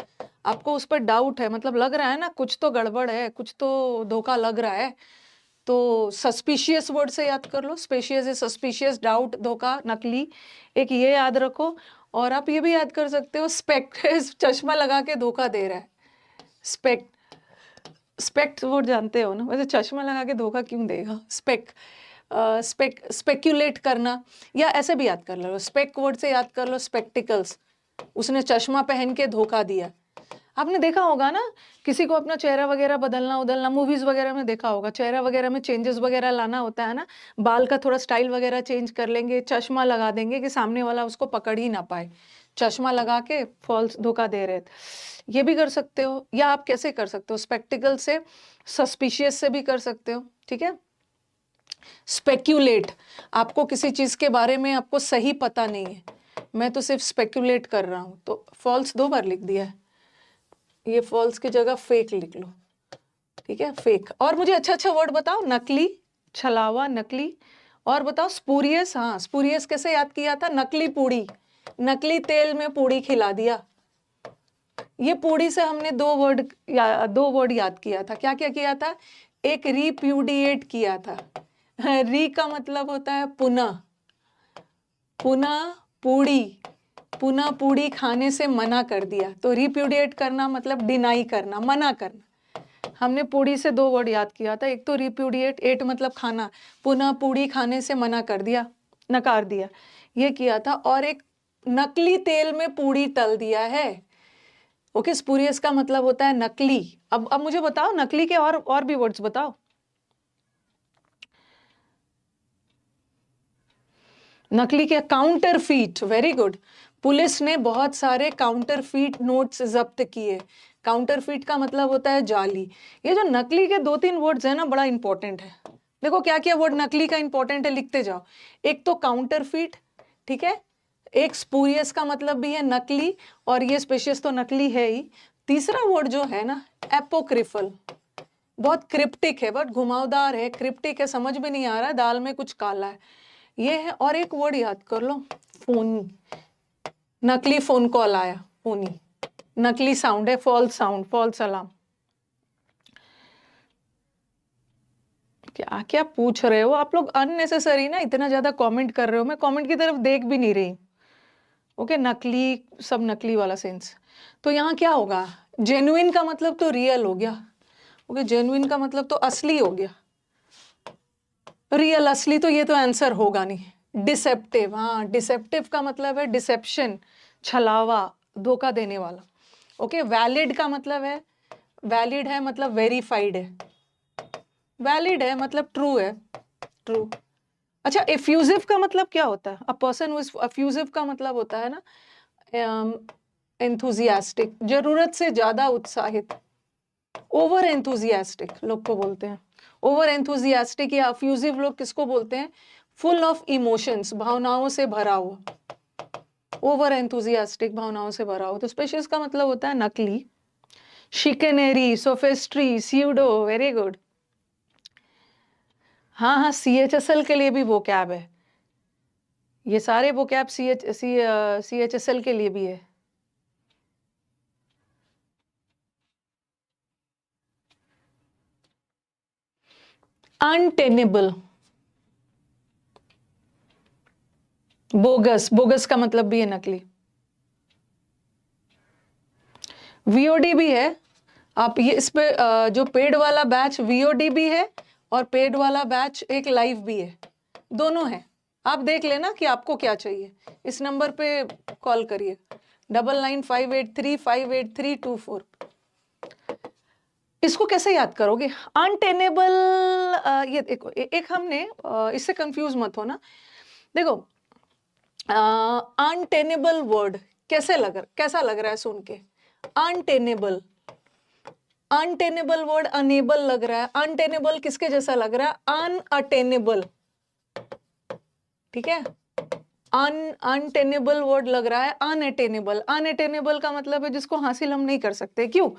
आपको उस पर डाउट है, मतलब लग रहा है ना कुछ तो गड़बड़ है, कुछ तो धोखा लग रहा है, तो सस्पिशियस वर्ड से याद कर लो। स्पेशियस है सस्पिशियस, डाउट, धोखा, नकली, एक ये याद रखो। और आप ये भी याद कर सकते हो स्पेक्ट, चश्मा लगा के धोखा दे रहा है, स्पेक्ट, स्पेक्ट वर्ड जानते हो ना, वैसे चश्मा लगा के धोखा क्यों देगा? स्पेक्यूलेट करना, या ऐसे भी याद कर लो, स्पेक वर्ड से याद कर लो स्पेक्टिकल्स, उसने चश्मा पहन के धोखा दिया। आपने देखा होगा ना किसी को अपना चेहरा वगैरह बदलना उदलना, मूवीज वगैरह में देखा होगा, चेहरा वगैरह में चेंजेस वगैरह लाना होता है ना, बाल का थोड़ा स्टाइल वगैरह चेंज कर लेंगे, चश्मा लगा देंगे कि सामने वाला उसको पकड़ ही ना पाए, चश्मा लगा के फॉल्स धोखा दे रहे थे। ये भी कर सकते हो, या आप कैसे कर सकते हो, स्पेक्टिकल से, सस्पिशियस से भी कर सकते हो, ठीक है। स्पेक्यूलेट, आपको किसी चीज के बारे में आपको सही पता नहीं है, मैं तो सिर्फ स्पेक्यूलेट कर रहा हूं, तो फॉल्स 2 बार लिख दिया है, ये फॉल्स की जगह फेक लिख लो, ठीक है, फेक। और मुझे अच्छा अच्छा वर्ड बताओ, नकली, छलावा, नकली, और बताओ स्पूरियस। हाँ, स्पूरियस कैसे याद किया था? नकली पूड़ी, नकली तेल में पूड़ी खिला दिया। ये पूड़ी से हमने 2 वर्ड याद किया था, क्या क्या किया था? एक रिप्यूडिएट किया था, री का मतलब होता है पुनः, पुनः पूड़ी, पुनः पूड़ी खाने से मना कर दिया, तो रिप्यूडिएट करना मतलब डिनाई करना, मना करना। हमने पूड़ी से 2 वर्ड याद किया था, एक तो रिप्यूडिएट, एट मतलब खाना, पुनः पूड़ी खाने से मना कर दिया, नकार दिया, ये किया था। और एक नकली तेल में पूड़ी तल दिया है। ओके, स्पूरियस का मतलब होता है नकली। अब मुझे बताओ नकली के और भी वर्ड्स बताओ। नकली के काउंटरफीट, वेरी गुड, पुलिस ने बहुत सारे काउंटरफीट नोट्स जब्त किए। काउंटरफीट का मतलब होता है जाली। ये जो नकली के 2-3 वर्ड्स है ना, बड़ा इंपॉर्टेंट है। देखो क्या क्या वर्ड नकली का इंपॉर्टेंट है, लिखते जाओ। एक तो काउंटरफीट, ठीक है, एक स्पूरियस का मतलब भी है नकली, और ये स्पेशियस तो नकली है ही। तीसरा वर्ड जो है ना, एपोक्रिफल, बहुत क्रिप्टिक है, बहुत घुमावदार है, क्रिप्टिक है, समझ में नहीं आ रहा है, दाल में कुछ काला है, ये है। और एक वर्ड याद कर लो, फोनी, नकली फोन कॉल आया, फोनी, नकली साउंड है, फॉल्स साउंड, फॉल्स अलार्म। क्या क्या पूछ रहे हो आप लोग, अननेसेसरी ना इतना ज्यादा कमेंट कर रहे हो, मैं कमेंट की तरफ देख भी नहीं रही। ओके, नकली, सब नकली वाला सेंस। तो यहाँ क्या होगा, जेन्युइन का मतलब तो रियल हो गया, ओके, जेन्युइन का मतलब तो असली हो गया, रियल असली तो ये तो आंसर होगा नहीं। डिसेप्टिव, हाँ, डिसेप्टिव का मतलब है डिसेप्शन, छलावा, धोखा देने वाला। ओके, वैलिड का मतलब है, वैलिड है मतलब वेरीफाइड है, वैलिड है मतलब ट्रू है, ट्रू। अच्छा, एफ्यूजिव का मतलब क्या होता है? अ पर्सन हु इज एफ्यूजिव का मतलब होता है ना एंथुजियास्टिक, जरूरत से ज्यादा उत्साहित, ओवर एंथुजियास्टिक लोग को बोलते हैं, ओवर एंथुजियास्टिक या एफ्यूजिव लोग किसको बोलते हैं? फुल ऑफ इमोशंस, भावनाओं से भरा हुआ, ओवर एंथुजियास्टिक, भावनाओं से भरा हुआ। तो स्पेशियस का मतलब होता है नकली, शिकनेरी, सोफेस्ट्री, स्यूडो, वेरी गुड। हाँ हाँ, CHSL के लिए भी वो कैब है, ये सारे वो कैब CHSL के लिए भी है। अनटेनेबल, बोगस, बोगस का मतलब भी है नकली। VOD भी है, आप ये इस पे जो पेड वाला बैच VOD भी है, और पेड वाला बैच एक लाइव भी है, दोनों है। आप देख लेना कि आपको क्या चाहिए, इस नंबर पे कॉल करिए 9958358324। इसको कैसे याद करोगे? अनटेनेबल, ये देखो, एक हमने इससे कंफ्यूज मत हो ना। देखो, अनटेनेबल वर्ड कैसा लग रहा है सुन के? अनटेनेबल, अनटेनेबल वर्ड अनेबल लग रहा है, अनटेनेबल किसके जैसा लग रहा है, अनअटेनेबल, ठीक है, अनटेनेबल वर्ड लग रहा है अनअटेनेबल। अनअटेनेबल का मतलब है जिसको हासिल हम नहीं कर सकते। क्यों?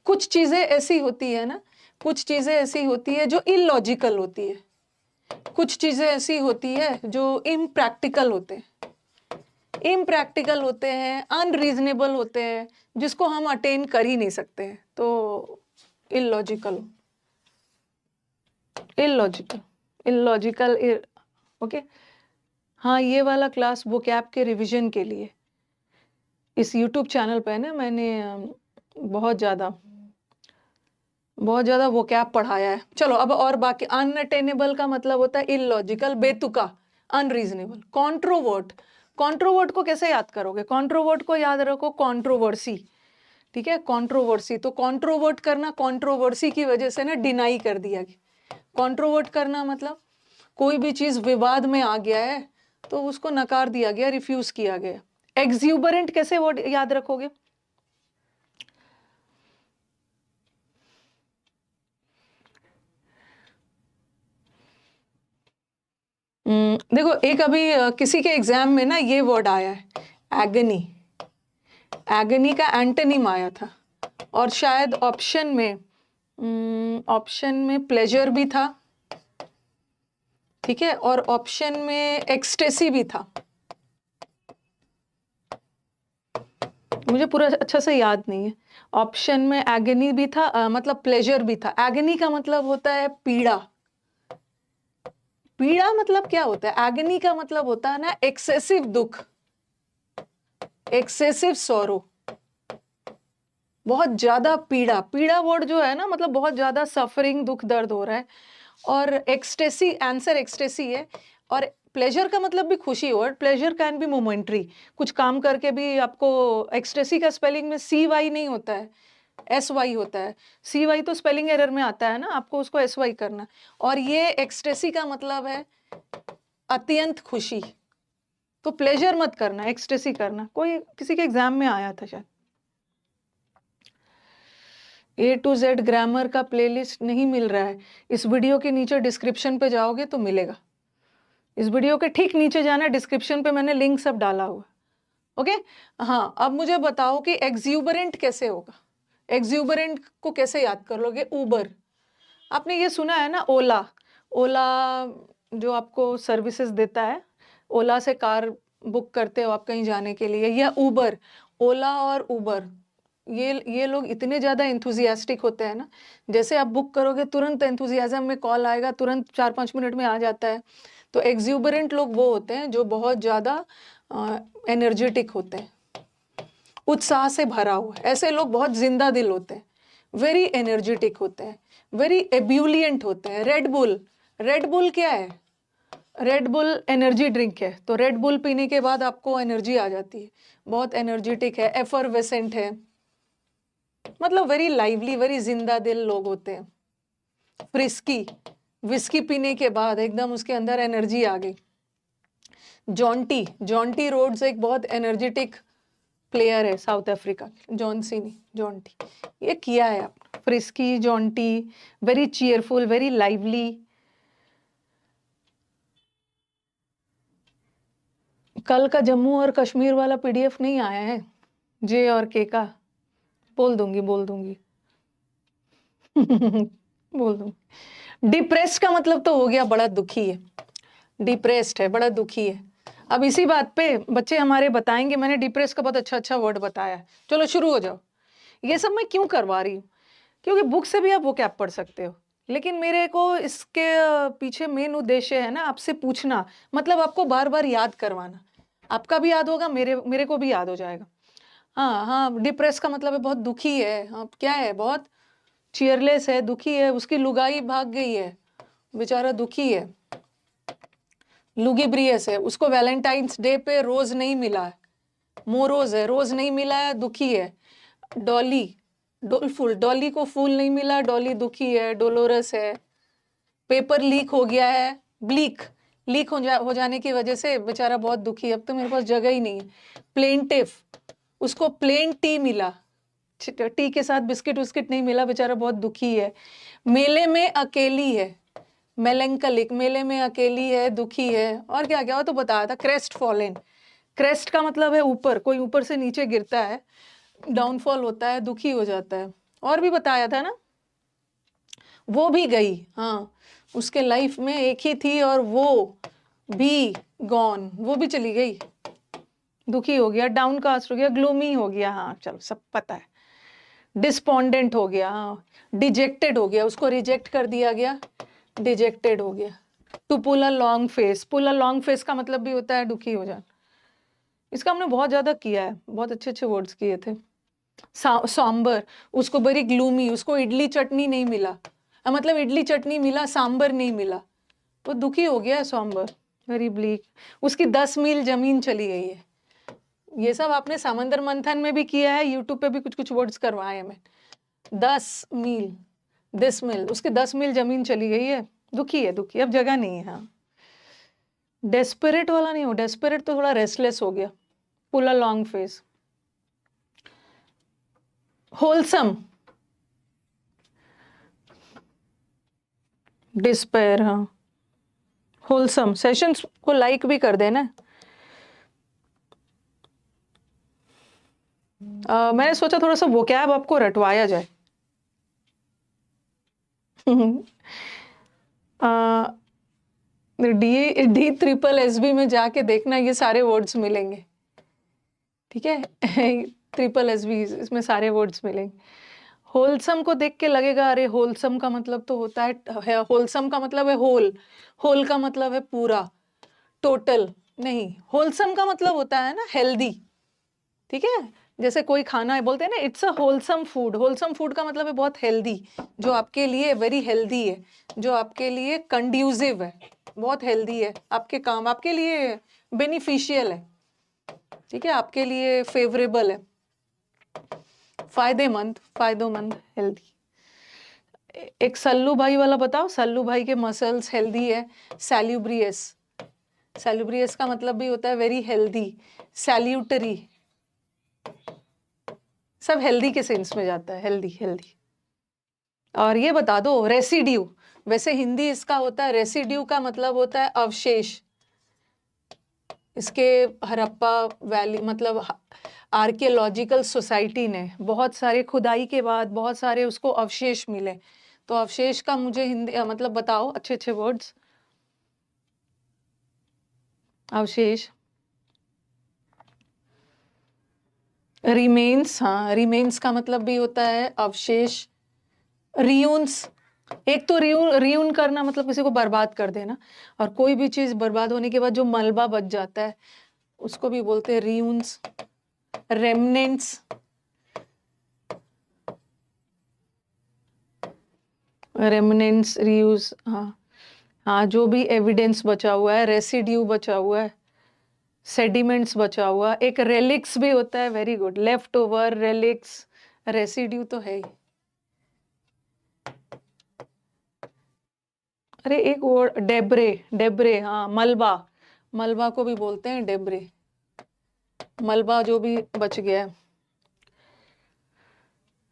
कुछ चीजें ऐसी होती है ना, कुछ चीजें ऐसी होती है जो इलॉजिकल होती है, कुछ चीजें ऐसी होती है जो इम्प्रैक्टिकल होते हैं, इम्प्रैक्टिकल होते हैं, अनरीजनेबल होते हैं, जिसको हम अटेन कर ही नहीं सकते हैं, तो इलॉजिकल, इलॉजिकल, इलॉजिकल, ओके। हाँ, ये वाला क्लास वोकैब के रिवीजन के लिए इस यूट्यूब चैनल पे ना मैंने बहुत ज़्यादा वोकैब पढ़ाया है। चलो अब और बाकी, अनअटेनेबल का मतलब होता है इलॉजिकल, बेतुका, अनरीजनेबल। कॉन्ट्रोवर्ट, कॉन्ट्रोवर्ट को कैसे याद करोगे? कॉन्ट्रोवर्ट को याद रखो कॉन्ट्रोवर्सी, ठीक है, कॉन्ट्रोवर्सी। तो कॉन्ट्रोवर्ट करना, कॉन्ट्रोवर्सी की वजह से ना डिनाई कर दिया गया। कॉन्ट्रोवर्ट करना मतलब कोई भी चीज विवाद में आ गया है तो उसको नकार दिया गया, रिफ्यूज किया गया। एक्सूबरेंट कैसे वर्ड याद रखोगे? देखो, एक अभी किसी के एग्जाम में ना ये वर्ड आया है, एगनी। एगनी का एंटोनिम आया था, और शायद ऑप्शन में प्लेजर भी था, ठीक है, और ऑप्शन में एक्सटेसी भी था। मुझे पूरा अच्छा से याद नहीं है। ऑप्शन में एगनी भी था, मतलब प्लेजर भी था। एगनी का मतलब होता है पीड़ा। पीड़ा मतलब क्या होता है? एगनी का मतलब होता है ना एक्सेसिव दुख, एक्सेसिव सॉरो, बहुत ज्यादा पीड़ा। पीड़ा वर्ड जो है ना, मतलब बहुत ज्यादा सफरिंग, दुख दर्द हो रहा है। और एक्सटेसी, आंसर एक्सटेसी है। और प्लेजर का मतलब भी खुशी word, pleasure can be momentary, कुछ काम करके भी आपको। एक्सटेसी का स्पेलिंग में CY नहीं होता है, SY होता है। CY तो स्पेलिंग एरर में आता है ना, आपको उसको SY करना। और ये एक्सटेसी का मतलब है अत्यंत खुशी। तो प्लेजर मत करना, एक्सटेसी करना। कोई किसी के एग्जाम में आया था शायद। A to Z ग्रामर का प्लेलिस्ट नहीं मिल रहा है। इस वीडियो के नीचे डिस्क्रिप्शन पे जाओगे तो मिलेगा। इस वीडियो के ठीक नीचे जाना, डिस्क्रिप्शन पे मैंने लिंक सब डाला हुआ। ओके, हाँ, अब मुझे बताओ कि एक्सूबरेंट कैसे होगा? एक्सूबरेंट को कैसे याद कर लोगे? ऊबर, आपने ये सुना है ना, ओला। ओला जो आपको सर्विसेज देता है, ओला से कार बुक करते हो आप कहीं जाने के लिए, या ऊबर। ओला और ऊबर, ये लोग इतने ज़्यादा एंथुजियास्टिक होते हैं ना, जैसे आप बुक करोगे तुरंत एंथुजियाज्म में कॉल आएगा, तुरंत 4-5 मिनट में आ जाता है। तो एक्सूबरेंट लोग वो होते हैं जो बहुत ज़्यादा एनर्जेटिक होते हैं, उत्साह से भरा हुआ। ऐसे लोग बहुत जिंदा दिल होते हैं, वेरी एनर्जेटिक होते हैं, वेरी एब्यूलियंट होते हैं। रेड बुल, रेड बुल क्या है? रेड बुल एनर्जी ड्रिंक है। तो रेड बुल पीने के बाद आपको एनर्जी आ जाती है, बहुत एनर्जेटिक है, एफरवेसेंट है, मतलब वेरी लाइवली, वेरी जिंदा दिल लोग होते हैं। फ्रिस्की, विस्की पीने के बाद एकदम उसके अंदर एनर्जी आ गई। जॉन्टी, जॉन्टी रोड्स एक बहुत एनर्जेटिक प्लेयर है साउथ अफ्रीका, जॉनसी नहीं, जॉन्टी। ये किया है आपने। Frisky, Jonty, very cheerful, very lively. कल का जम्मू और कश्मीर वाला PDF नहीं आया है, J और K का। बोल दूंगी बोल दूंगी बोल दूंगी। डिप्रेस्ड का मतलब तो हो गया बड़ा दुखी है, डिप्रेस्ड है, बड़ा दुखी है। अब इसी बात पे बच्चे हमारे बताएंगे, मैंने डिप्रेस का बहुत अच्छा वर्ड बताया है। चलो शुरू हो जाओ। ये सब मैं क्यों करवा रही हूँ? क्योंकि बुक से भी आप वो क्या पढ़ सकते हो, लेकिन मेरे को इसके पीछे मेन उद्देश्य है ना आपसे पूछना, मतलब आपको बार बार याद करवाना। आपका भी याद होगा, मेरे को भी याद हो जाएगा। हाँ हाँ, डिप्रेस का मतलब है बहुत दुखी है। हाँ, क्या है? बहुत चीयरलेस है, दुखी है, उसकी लुगाई भाग गई है, बेचारा दुखी है। लुगिब्रियस है, उसको वैलेंटाइंस डे पे रोज नहीं मिला है, मोरोज है, रोज नहीं मिला है, दुखी है। डॉली, डोलफुल, डॉली को फूल नहीं मिला, डॉली दुखी है, डोलोरस है। पेपर लीक हो गया है, ब्लीक, लीक हो जाने की वजह से बेचारा बहुत दुखी है, अब तो मेरे पास जगह ही नहीं है। प्लेंटिफ, उसको प्लेन टी मिला, टी के साथ बिस्किट विस्किट नहीं मिला, बेचारा बहुत दुखी है। मेले में अकेली है, मेलेंकलिक, मेले में अकेली है, दुखी है। और क्या क्या हो तो बताया था, क्रेस्ट फॉलन। क्रेस्ट का मतलब है ऊपर, कोई ऊपर से नीचे गिरता है, डाउनफॉल होता है, दुखी हो जाता है। और भी बताया था ना, वो भी गई, हाँ, उसके लाइफ में एक ही थी और वो भी गॉन, वो भी चली गई, दुखी हो गया, डाउनकास्ट हो गया, ग्लूमी हो गया, हाँ चलो सब पता है। डिस्पोंडेंट हो गया, हाँ, डिजेक्टेड हो गया, उसको रिजेक्ट कर दिया गया, डिजेक्टेड हो गया। To pull a long face, pull a long face का मतलब भी होता है दुखी हो जाना। इसका हमने बहुत ज्यादा किया है, बहुत अच्छे अच्छे वर्ड्स किए थे। सांबर, उसको बड़ी ग्लूमी, उसको इडली चटनी नहीं मिला, मतलब इडली चटनी मिला, सांबर नहीं मिला, वो दुखी हो गया। Sombre, very bleak. उसकी 10 मील जमीन चली गई है। ये सब आपने समंदर मंथन में भी किया है, यूट्यूब पे भी कुछ कुछ वर्ड्स करवाए हैं मैं। 10 मील, 10 मील, उसकी 10 मील जमीन चली गई है, दुखी है, दुखी, अब जगह नहीं है। हाँ, डेस्परेट वाला नहीं हो, डेस्परेट तो थोड़ा रेस्टलेस हो गया। Pull a long face. Wholesome, despair, हाँ, होलसम। सेशंस को लाइक भी कर देना। मैंने सोचा थोड़ा सा वोकैब आपको रटवाया जाए। डी ट्रिपल एस बी में जाके देखना, ये सारे वर्ड्स मिलेंगे, ठीक है। ट्रिपल एस बी, इसमें सारे वर्ड्स मिलेंगे। होलसम को देख के लगेगा अरे होलसम का मतलब तो होता है, होलसम का मतलब है होल, होल का मतलब है पूरा, टोटल नहीं। होलसम का मतलब होता है ना हेल्दी, ठीक है। जैसे कोई खाना है, बोलते हैं ना it's a wholesome food, wholesome food का मतलब है बहुत हेल्दी, जो आपके लिए वेरी हेल्दी है, जो आपके लिए कंड्यूसिव है, बहुत हेल्दी है, आपके काम, आपके लिए बेनिफिशियल है, ठीक है, आपके लिए फेवरेबल है, फायदेमंद, फायदेमंद, हेल्दी। एक सल्लू भाई वाला बताओ, सल्लू भाई के मसल्स हेल्दी है, सैल्यूब्रियस, सैल्यूब्रियस का मतलब भी होता है वेरी हेल्दी, सैल्यूटरी, सब हेल्दी के सेंस में जाता है, हेल्दी, हेल्दी। और ये बता दो रेसिड्यू, वैसे हिंदी इसका होता है, रेसिड्यू का मतलब होता है अवशेष। इसके हड़प्पा वैली मतलब आर्कियोलॉजिकल सोसाइटी ने बहुत सारे खुदाई के बाद बहुत सारे उसको अवशेष मिले, तो अवशेष का मुझे हिंदी मतलब बताओ अच्छे अच्छे वर्ड्स। अवशेष, रिमेन्स, हाँ, रिमेन्स का मतलब भी होता है अवशेष। रियून्स, एक तो रियून करना मतलब किसी को बर्बाद कर देना, और कोई भी चीज बर्बाद होने के बाद जो मलबा बच जाता है उसको भी बोलते हैं रियून्स। रेमनेंट्स, रेमनेंट्स, रियूज, हाँ हाँ, जो भी एविडेंस बचा हुआ है, रेसिड्यू बचा हुआ है, सेडिमेंट्स बचा हुआ, एक रेलिक्स भी होता है, very good, left over, relics, residue तो है ही। अरे एक वर्ड, डेब्रे, डेब्रे, हाँ, मलबा, मलबा को भी बोलते हैं डेब्रे, मलबा जो भी बच गया है।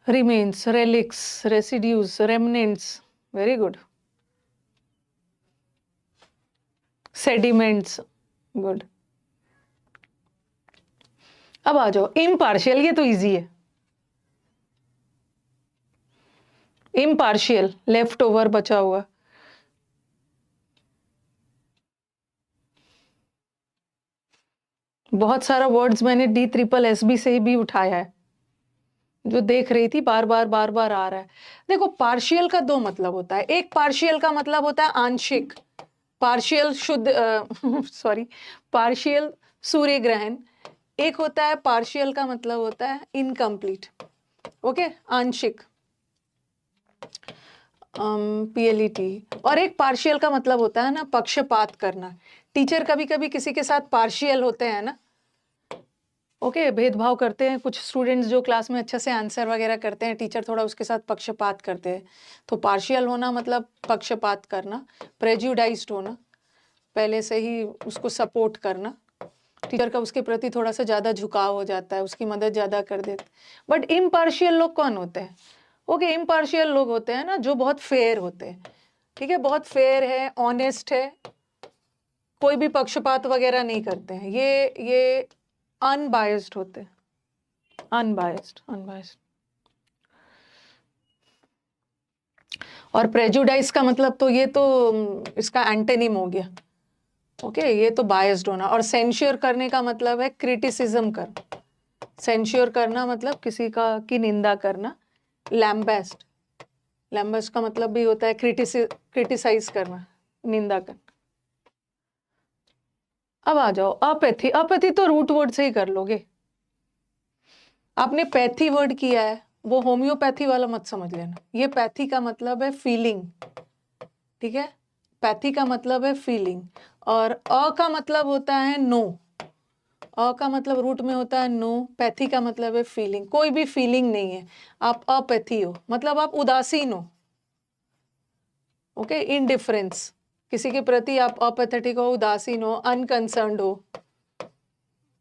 Remains, relics, residues, remnants, very good, sediments, good. अब आ जाओ इम्पार्शियल, ये तो इजी है। इम्पार्शियल, लेफ्ट ओवर, बचा हुआ। बहुत सारा वर्ड्स मैंने डी ट्रिपल एस बी से भी उठाया है, जो देख रही थी बार बार बार बार आ रहा है। देखो पार्शियल का दो मतलब होता है, एक पार्शियल का मतलब होता है आंशिक, पार्शियल शुद्ध सॉरी पार्शियल सूर्य ग्रहण। एक होता है पार्शियल का मतलब होता है इनकम्प्लीट, ओके, आंशिक, पीएलईटी। और एक पार्शियल का मतलब होता है ना पक्षपात करना। टीचर कभी कभी किसी के साथ पार्शियल होते हैं ना, ओके, भेदभाव करते हैं। कुछ स्टूडेंट्स जो क्लास में अच्छे से आंसर वगैरह करते हैं, टीचर थोड़ा उसके साथ पक्षपात करते हैं। तो पार्शियल होना मतलब पक्षपात करना, प्रेजुडाइज्ड होना, पहले से ही उसको सपोर्ट करना, टीचर का उसके प्रति थोड़ा सा ज़्यादा झुकाव हो जाता है, उसकी मदद ज़्यादा कर देते। बट इम्पार्शियल लोग कौन होते हैं? ओके, इम्पार्शियल लोग होते हैं ना जो बहुत फेयर होते हैं, ठीक है, बहुत फेयर है, ऑनेस्ट है, कोई भी पक्षपात वगैरह नहीं करते हैं, ये अनबायस्ड होते हैं, अनबायस्ड। और प्रेजुडाइज का मतलब तो ये तो इसका एंटेनिम हो गया। ओके, ये तो बायस्ड होना। और सेंश्योर करने का मतलब है क्रिटिसिज्म करना। सेंश्योर करना मतलब किसी का की निंदा करना। लैम्बेस्ट का मतलब भी होता है क्रिटिसाइज करना, निंदा करना। अब आ जाओ अपैथी। अपैथी तो रूट वर्ड से ही कर लोगे। आपने पैथी वर्ड किया है, वो होम्योपैथी वाला मत समझ लेना। ये पैथी का मतलब है फीलिंग, ठीक है, पैथी का मतलब है फीलिंग। और अ का मतलब होता है नो, अ का मतलब रूट में होता है नो, पैथी का मतलब है फीलिंग। कोई भी फीलिंग नहीं है, आप अपैथी हो, मतलब आप उदासीन हो। ओके, इनडिफरेंस, किसी के प्रति आप अपैथेटिक हो, उदासीन हो, अनकंसर्न्ड हो,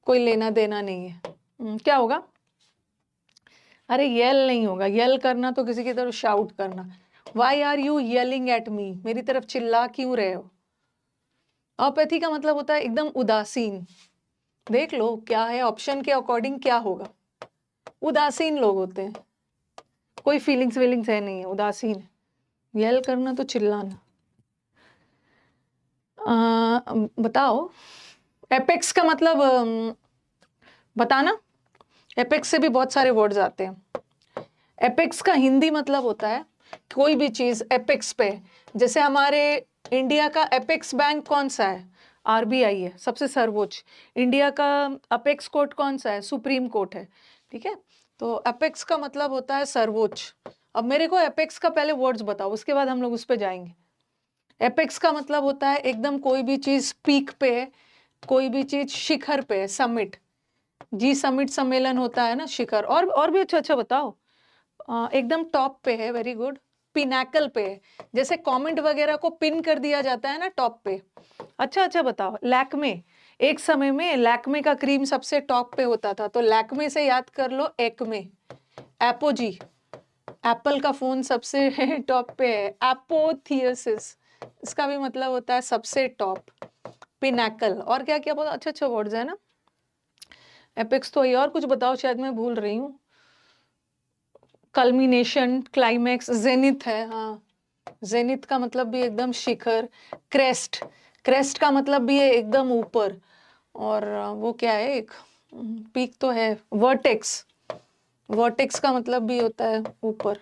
कोई लेना देना नहीं है। क्या होगा? अरे येल नहीं होगा, येल करना तो किसी की तरफ शाउट करना। Why are you yelling at me, मेरी तरफ चिल्ला क्यों रहे हो। अपैथी का मतलब होता है एकदम उदासीन। देख लो क्या है, ऑप्शन के अकॉर्डिंग क्या होगा। उदासीन लोग होते हैं, कोई फीलिंग्स वीलिंग्स है नहीं है, उदासीन है। येल करना तो चिल्लाना। बताओ एपेक्स का मतलब बताना। एपेक्स से भी बहुत सारे वर्ड्स आते हैं। एपेक्स का हिंदी मतलब होता है कोई भी चीज एपेक्स पे। जैसे हमारे इंडिया का एपेक्स बैंक कौन सा है? आरबीआई है, सबसे सर्वोच्च। इंडिया का अपेक्स कोर्ट कौन सा है? सुप्रीम कोर्ट है, ठीक है। तो एपेक्स का मतलब होता है सर्वोच्च। अब मेरे को एपेक्स का पहले वर्ड्स बताओ, उसके बाद हम लोग उस पर जाएंगे। एपेक्स का मतलब होता है एकदम कोई भी चीज पीक पे है, कोई भी चीज शिखर पे है, समिट। जी समिट सम्मेलन होता है ना, शिखर। और भी अच्छा बताओ। एकदम टॉप पे है, वेरी गुड। पिनाकल पे है, जैसे कमेंट वगैरह को पिन कर दिया जाता है ना टॉप पे। अच्छा बताओ लैक्मे। एक समय में लैक्मे का क्रीम सबसे टॉप पे होता था, तो लैक्मे से याद कर लो एक्मे। एपोजी, एप्पल का फोन सबसे टॉप पे है। एपोथियोसिस, इसका भी मतलब होता है सबसे टॉप। पिनाकल, और क्या क्या बहुत अच्छा वर्ड्स है ना। एपेक्स तो ये, और कुछ बताओ, शायद मैं भूल रही हूँ। कल्मिनेशन, क्लाइमैक्स, जेनिथ है, हाँ, जेनिथ का मतलब भी एकदम शिखर। क्रेस्ट, क्रेस्ट का मतलब भी है एकदम ऊपर। और वो क्या है, एक पीक तो है। वर्टेक्स, वर्टेक्स का मतलब भी होता है ऊपर।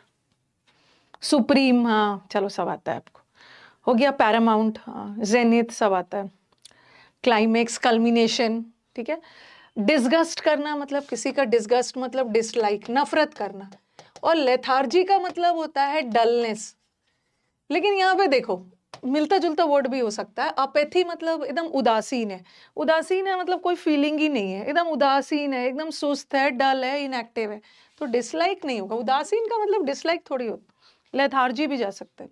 सुप्रीम, हाँ चलो सब आता है आपको, हो गया। पैरामाउंट, हाँ, जेनिथ सब आता है। क्लाइमेक्स, कल्मिनेशन, ठीक है। डिसगस्ट करना मतलब किसी का डिसगस्ट मतलब डिसलाइक, नफरत करना। और लेथार्जी का मतलब होता है डलनेस। लेकिन यहाँ पे देखो मिलता जुलता वर्ड भी हो सकता है। अपैथी मतलब एकदम उदासीन है, उदासीन है मतलब कोई फीलिंग ही नहीं है, एकदम उदासीन है, एकदम सुस्त है, डल है, इनएक्टिव है, तो डिसलाइक नहीं होगा। उदासीन का मतलब डिसलाइक थोड़ी होता, लेथार्जी भी जा सकते हैं।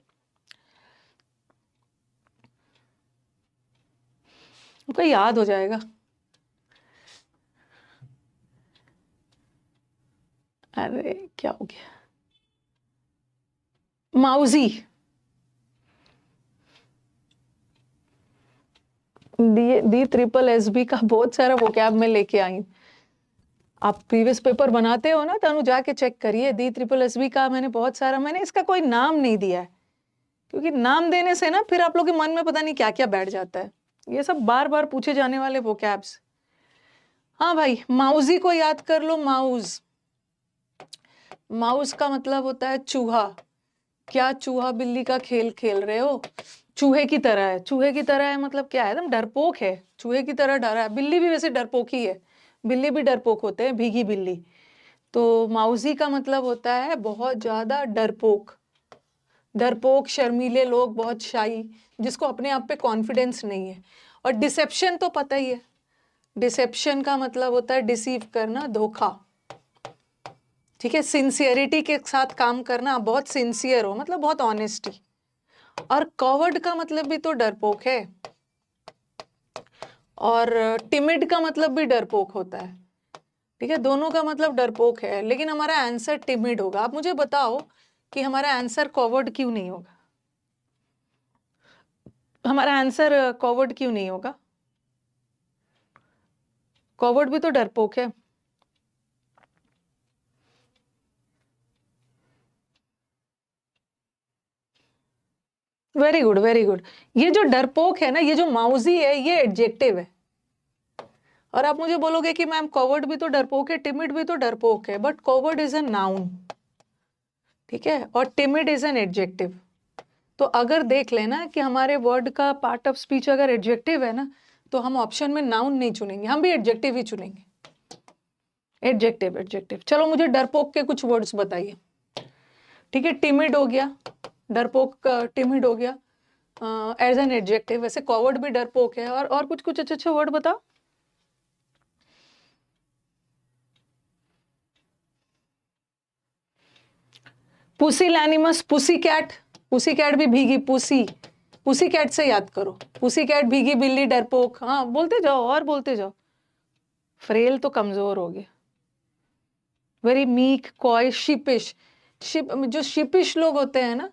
आपको याद हो जाएगा। अरे क्या हो गया, माउजी। डी ट्रिपल एस बी का बहुत सारा वोकैब में लेके आई। आप प्रीवियस पेपर बनाते हो ना, तो जाके चेक करिए। डी ट्रिपल एस बी का मैंने बहुत सारा, मैंने इसका कोई नाम नहीं दिया है, क्योंकि नाम देने से ना फिर आप लोग के मन में पता नहीं क्या क्या बैठ जाता है। ये सब बार बार पूछे जाने वाले वोकैब्स। हाँ भाई, माउजी को याद कर लो। माउज, माउस का मतलब होता है चूहा। क्या चूहा बिल्ली का खेल खेल रहे हो? चूहे की तरह है, चूहे की तरह है मतलब क्या है, एकदम डरपोक है, चूहे की तरह डरा है। बिल्ली भी वैसे डरपोक ही है, बिल्ली भी डरपोक होते हैं, भीगी बिल्ली। तो माउजी का मतलब होता है बहुत ज्यादा डरपोक। डरपोक, शर्मीले लोग, बहुत शाई, जिसको अपने आप पे कॉन्फिडेंस नहीं है। और डिसेप्शन तो पता ही है, डिसेप्शन का मतलब होता है डिसीव करना, धोखा, ठीक है। सिंसियरिटी के साथ काम करना, बहुत सिंसियर हो मतलब बहुत ऑनेस्टी। और कवर्ड का मतलब भी तो डरपोक है। और टिमिड का मतलब भी डरपोक होता है, ठीक है, दोनों का मतलब डरपोक है, लेकिन हमारा आंसर टिमिड होगा। आप मुझे बताओ कि हमारा आंसर कॉवर्ड क्यों नहीं होगा, हमारा आंसर कॉवर्ड क्यों नहीं होगा? कॉवर्ड भी तो डरपोक है। Very good, very good. ये जो डरपोक है ना, ये जो माउजी है, ये एडजेक्टिव है। और आप मुझे बोलोगे कि मैम कॉवर्ड भी तो डरपोक है, टिमिड भी तो डरपोक है, but coward is a noun, ठीक है, और टिमिड इज एन एडजेक्टिव। तो अगर देख लेना कि हमारे वर्ड का पार्ट ऑफ स्पीच अगर एडजेक्टिव है ना, तो हम ऑप्शन में नाउन नहीं चुनेंगे, हम भी एडजेक्टिव ही चुनेंगे। Adjective, adjective. चलो मुझे डरपोक के कुछ वर्ड्स बताइए। ठीक है, टिमिड हो गया, डरपोक टिमिड हो गया एज एन एडजेक्टिव। वैसे कॉवर्ड भी डरपोक है। और कुछ कुछ अच्छे अच्छे वर्ड बताओ। पुसिलैनिमस, पुसी कैट, पुसी कैट भी भीगी, पुसी कैट से याद करो। पुसी कैट, भीगी बिल्ली, डरपोक। हाँ बोलते जाओ और बोलते जाओ। फ्रेल तो कमजोर हो गया। Very meek, coy, sheepish. जो शिपिश लोग होते हैं ना,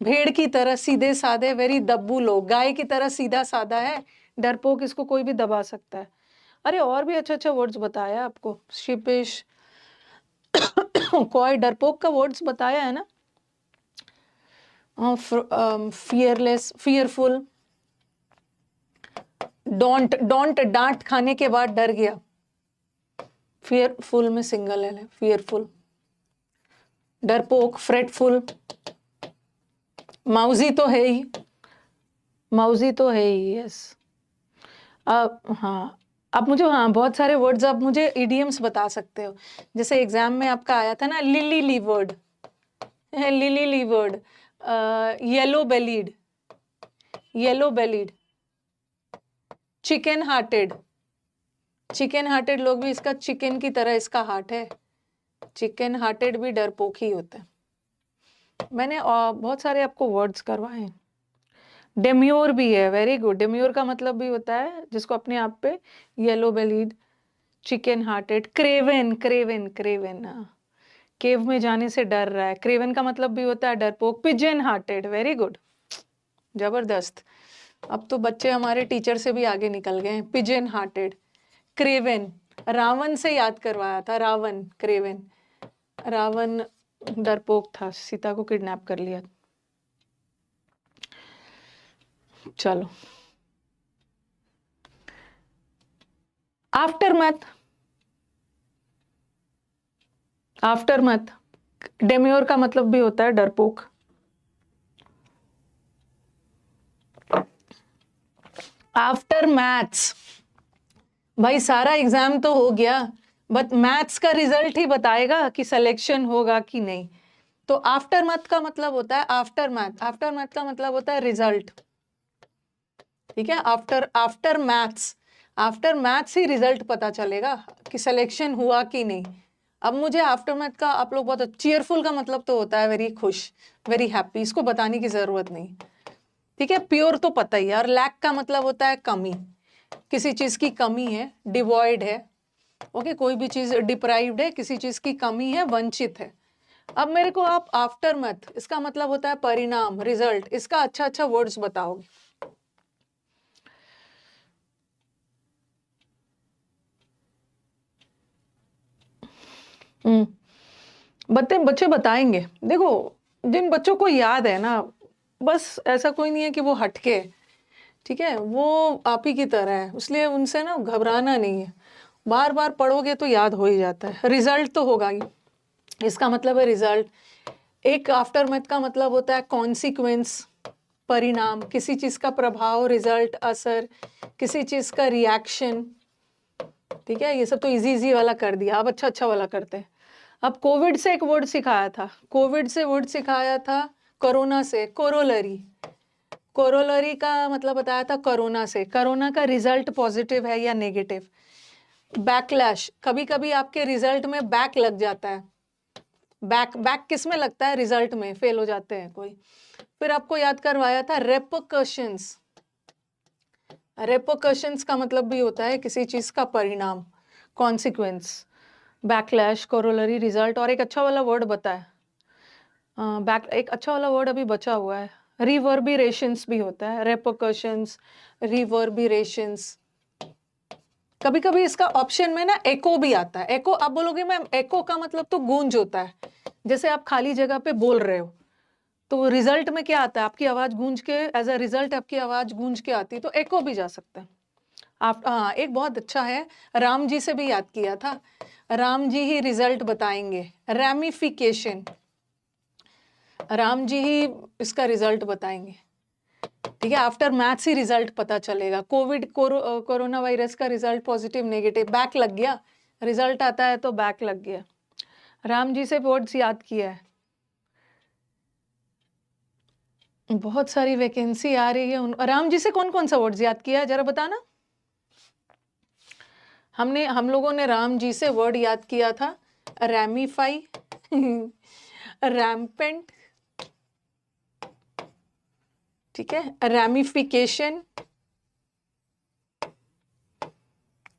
भेड़ की तरह सीधे साधे, वेरी दब्बू लोग, गाय की तरह सीधा साधा है। डरपोक, इसको कोई भी दबा सकता है। अरे और भी अच्छा अच्छा वर्ड्स बताया आपको, शिपिश, कॉय, डरपोक का वर्ड्स बताया है ना। फियरलेस, फियरफुल, डोंट, डोंट डांट खाने के बाद डर गया। फियरफुल में सिंगल है, फियरफुल। डरपोक, फ्रेटफुल, माउजी तो है ही, माउजी तो है ही, यस। हाँ, आप मुझे, हाँ बहुत सारे वर्ड्स आप मुझे इडियम्स बता सकते हो। जैसे एग्जाम में आपका आया था ना, lily livered, lily livered, yellow bellied, yellow bellied, chicken hearted. Chicken hearted लोग भी, इसका चिकन की तरह इसका हार्ट है। चिकन हार्टेड भी डरपोक ही होता है। मैंने बहुत सारे आपको वर्ड्स करवाए हैं। डेम्योर भी है, वेरी गुड। डेम्योर का मतलब भी होता है जिसको अपने आप पे, yellow bellied, chicken hearted. Craven, craven, craven, cave में जाने से डर रहा है, क्रेवन का मतलब भी होता है डरपोक। पिजन हार्टेड, वेरी गुड, जबरदस्त। अब तो बच्चे हमारे टीचर से भी आगे निकल गए हैं। पिजन हार्टेड, क्रेवन, रावण से याद करवाया था, रावण, क्रेवन। रावण डरपोक था, सीता को किडनैप कर लिया। चलो, आफ्टरमैथ, आफ्टरमैथ, डेम्योर का मतलब भी होता है डरपोक। आफ्टर मैथ्स, भाई सारा एग्जाम तो हो गया, बट मैथ्स का रिजल्ट ही बताएगा कि सिलेक्शन होगा कि नहीं। तो आफ्टर मैथ का मतलब होता है, आफ्टर मैथ, आफ्टर मैथ का मतलब होता है रिजल्ट, ठीक है। After, after maths, after maths ही रिजल्ट पता चलेगा कि सिलेक्शन हुआ कि नहीं। अब मुझे आफ्टर मैथ का, आप लोग बहुत, चीयरफुल का मतलब तो होता है वेरी खुश, वेरी हैप्पी, इसको बताने की जरूरत नहीं, ठीक है। प्योर तो पता ही है। और लैक का मतलब होता है कमी, किसी चीज की कमी है, डिवॉइड है, ओके, कोई भी चीज डिप्राइव्ड है, किसी चीज की कमी है, वंचित है। अब मेरे को आप आफ्टर मैथ, इसका मतलब होता है परिणाम, रिजल्ट, इसका अच्छा अच्छा वर्ड्स बताओगे। बच्चे बताएंगे। देखो, जिन बच्चों को याद है ना, बस ऐसा कोई नहीं है कि वो हटके है, ठीक है, वो आप ही की तरह है, इसलिए उनसे ना घबराना नहीं है। बार बार पढ़ोगे तो याद हो ही जाता है। रिजल्ट तो होगा ही, इसका मतलब है रिजल्ट। एक आफ्टर मैथ का मतलब होता है कॉन्सिक्वेंस, परिणाम, किसी चीज का प्रभाव, रिजल्ट, असर, किसी चीज का रिएक्शन, ठीक है। ये सब तो इजी इजी वाला कर दिया, अब अच्छा अच्छा वाला करते हैं। अब कोविड से एक वर्ड सिखाया था, कोविड से वर्ड सिखाया था, कोरोना से, कोरोलरी। कोरोलरी का मतलब बताया था कोरोना से, कोरोना का रिजल्ट पॉजिटिव है या नेगेटिव। बैकलैश, कभी कभी आपके रिजल्ट में बैक लग जाता है। बैक, बैक किस में लगता है? रिजल्ट में, फेल हो जाते हैं कोई। फिर आपको याद करवाया था रेपकशंस, रेपोकशंस का मतलब भी होता है किसी चीज का परिणाम, कॉन्सिक्वेंस, बैकलैश, कोरोलरी, रिजल्ट। और एक अच्छा वाला वर्ड बताए, एक अच्छा वाला वर्ड अभी बचा हुआ है, रिवर्बिरेशंस भी होता है, रेपोकशंस, रिवर्बिरेशंस। कभी कभी इसका ऑप्शन में ना एको भी आता है। एको आप बोलोगे मैम एको का मतलब तो गूंज होता है, जैसे आप खाली जगह पे बोल रहे हो तो रिजल्ट में क्या आता है, आपकी आवाज गूंज के, एज अ रिजल्ट आपकी आवाज गूंज के आती है, तो एको भी जा सकता है। आप एक बहुत अच्छा है, राम जी से भी याद किया था, राम जी ही रिजल्ट बताएंगे, रैमिफिकेशन, राम जी ही इसका रिजल्ट बताएंगे। ठीक है, आफ्टर मैथ्स ही रिजल्ट पता चलेगा। कोरोना वायरस का रिजल्ट पॉजिटिव नेगेटिव, बैक लग गया, रिजल्ट आता है तो बैक लग गया। राम जी से वर्ड्स याद किया है। बहुत सारी वैकेंसी आ रही है। राम जी से कौन कौन सा वर्ड्स याद किया है जरा बताना। हम लोगों ने राम जी से वर्ड याद किया था, रैमिफाई, रैम्पेंट, ठीक है, रैमिफिकेशन,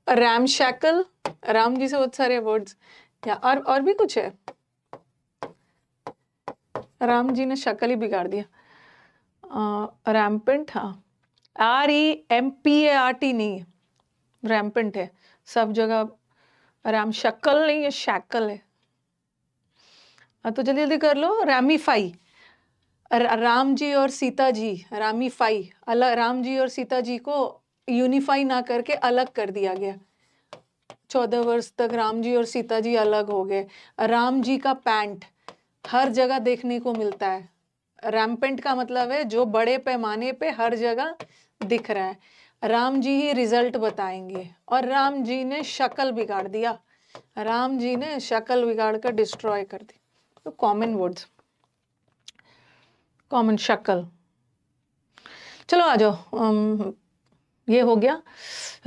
रैमशैकल। राम जी से बहुत सारे वर्ड्स, या और भी कुछ है, राम जी ने शक्ल ही बिगाड़ दिया। रैम्पेंट, हाँ, REMPART नहीं है, रैम्पेंट है सब जगह। राम शक्ल नहीं है, शैकल है। तो जल्दी जल्दी कर लो। रैमिफाई, राम जी और सीता जी, रामिफाई, अलग, राम जी और सीता जी को यूनिफाई ना करके अलग कर दिया गया। 14 वर्ष तक राम जी और सीता जी अलग हो गए। राम जी का पैंट हर जगह देखने को मिलता है। रैम्पेंट का मतलब है जो बड़े पैमाने पे हर जगह दिख रहा है। राम जी ही रिजल्ट बताएंगे, और राम जी ने शक्ल बिगाड़ दिया, राम जी ने शक्ल बिगाड़ कर डिस्ट्रॉय कर दी। तो कॉमन वर्ड्स, कॉमन शक्ल। चलो आ जाओ, ये हो गया,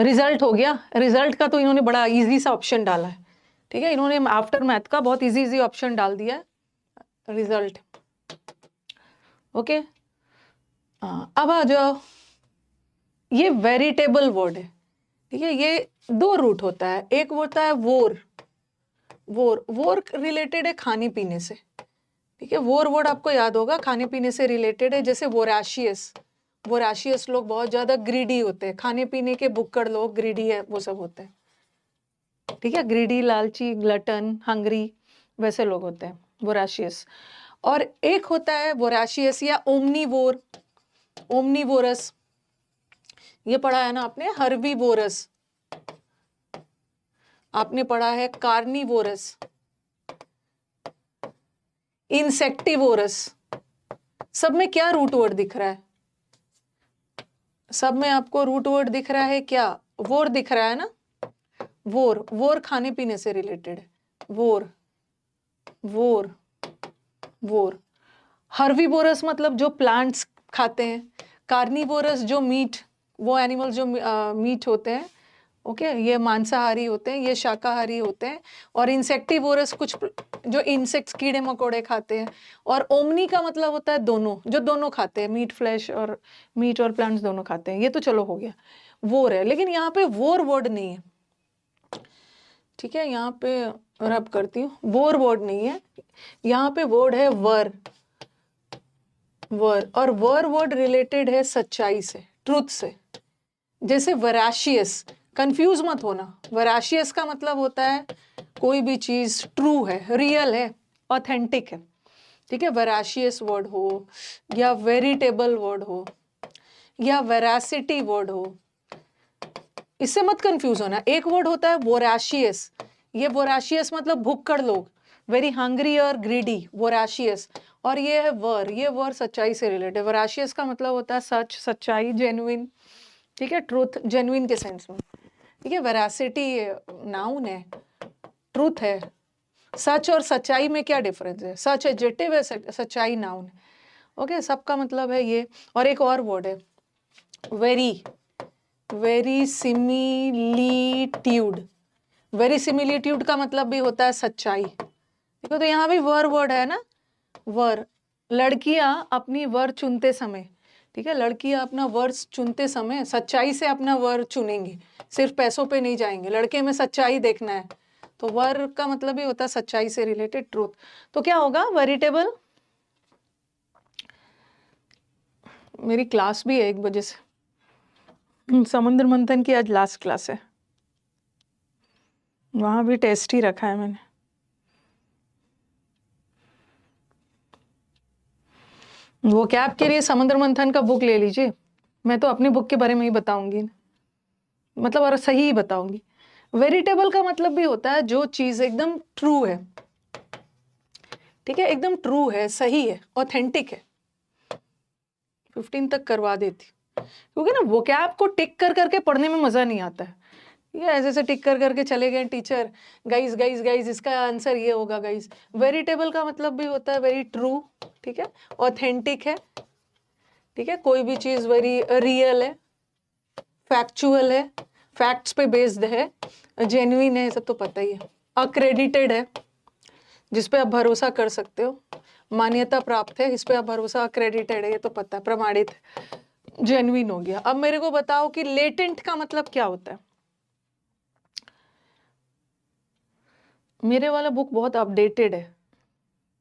रिजल्ट हो गया। रिजल्ट का तो इन्होंने बड़ा इजी सा ऑप्शन डाला है, ठीक है, इन्होंने आफ्टर मैथ का बहुत इजी इजी ऑप्शन डाल दिया है, रिजल्ट। ओके, अब आ जाओ, ये वेरिटेबल वर्ड है, ठीक है, ये दो रूट होता है। एक होता है वोर, वोर रिलेटेड है खाने पीने से, ठीक है, वोर वर्ड आपको याद होगा, खाने पीने से रिलेटेड है। जैसे वोराशियस, वोराशियस लोग बहुत ज्यादा ग्रीडी होते हैं, खाने पीने के बुक्कड़ लोग ग्रीडी है, वो सब होते हैं, ठीक है, ग्रीडी, लालची, ग्लटन, हंग्री, वैसे लोग होते हैं वोराशियस। और एक होता है वोराशियस या ओमनीवोर, ओमनीवोरस, ये पढ़ा है ना आपने, हर्बीवोरस, आपने पढ़ा है कार्निवोरस, इंसेक्टिवोरस। सब में क्या रूट वर्ड दिख रहा है, सब में आपको रूट वर्ड दिख रहा है क्या, वोर दिख रहा है ना, वोर, वोर खाने पीने से रिलेटेड है, वोर, वोर, वोर। हर्बीवोरस मतलब जो प्लांट्स खाते हैं, कार्निवोरस जो मीट, वो एनिमल्स जो मीट होते हैं, ओके, ये मांसाहारी होते हैं, ये शाकाहारी होते हैं। और इंसेक्टिवोरस कुछ जो इंसेक्ट्स, कीड़े मकोड़े खाते हैं। और ओमनी का मतलब होता है दोनों, जो दोनों खाते हैं, मीट, फ्लैश, और मीट और प्लांट्स दोनों खाते हैं। ये तो चलो हो गया, वोर है, लेकिन यहाँ पे वोर वर्ड नहीं है, ठीक है, यहाँ पे रब करती हूँ, वोर वर्ड नहीं है, यहाँ पे वर्ड है वर, वर। और वर वर्ड रिलेटेड है सच्चाई से, ट्रूथ से। जैसे वराशियस, कंफ्यूज मत होना, वराशियस का मतलब होता है कोई भी चीज ट्रू है, रियल है, ऑथेंटिक है, ठीक है, वराशियस वर्ड हो, या वेरिटेबल वर्ड हो, या वेरासिटी वर्ड हो, इससे मत कंफ्यूज होना। एक वर्ड होता है वोराशियस, ये वोराशियस मतलब भुक्कड़ लोग, वेरी हंग्री और ग्रीडी, वोराशियस। और ये है वर, ये वर सच्चाई से रिलेटेड। वोराशियस का मतलब होता है सच, सच्चाई, जेन्युइन, ठीक है, ट्रूथ, जेन्युइन के सेंस में, ठीक है। वेरासिटी नाउन है, ट्रूथ है। सच और सच्चाई में क्या डिफरेंस है, सच एडजेक्टिव है, सच्चाई नाउन है, ओके, सबका मतलब है ये। और एक और वर्ड है very, very similitude, very similitude का मतलब भी होता है सच्चाई, देखो, तो यहाँ भी वर वर्ड है ना, वर। लड़कियां अपनी वर चुनते समय ठीक है, लड़कियां अपना वर्ड्स चुनते समय सच्चाई से अपना वर्ड चुनेंगी, सिर्फ पैसों पे नहीं जाएंगे। लड़के में सच्चाई देखना है, तो वर्ड का मतलब ही होता है सच्चाई से रिलेटेड, ट्रूथ। तो क्या होगा, वेरिटेबल। मेरी क्लास भी है 1 बजे से, समुद्र मंथन की आज लास्ट क्लास है, वहां भी टेस्ट ही रखा है मैंने। वो कैब के लिए समुद्र मंथन का बुक ले लीजिए, मैं तो अपनी बुक के बारे में ही बताऊंगी, मतलब और सही ही बताऊंगी। वेरिटेबल का मतलब भी होता है जो चीज एकदम ट्रू है, ठीक है, एकदम ट्रू है, सही है, ऑथेंटिक है। 15 तक करवा देती, क्योंकि ना वो कैब को टिक कर करके पढ़ने में मजा नहीं आता है। ये ऐसे ऐसे टिक कर करके चले गए टीचर, गाइस गाइस गाइस इसका आंसर ये होगा गाइस। वेरिटेबल का मतलब भी होता है वेरी ट्रू, ठीक है, ऑथेंटिक है, ठीक है, कोई भी चीज वेरी रियल है, फैक्चुअल है, फैक्ट्स पे बेस्ड है, जेन्युइन है, सब तो पता ही है। अक्रेडिटेड है, जिस पे आप भरोसा कर सकते हो, मान्यता प्राप्त है, इस पे आप भरोसा, अक्रेडिटेड है, ये तो पता है, प्रमाणित है, जेन्युइन हो गया। अब मेरे को बताओ कि लेटेंट का मतलब क्या होता है। मेरे वाला बुक बहुत अपडेटेड है,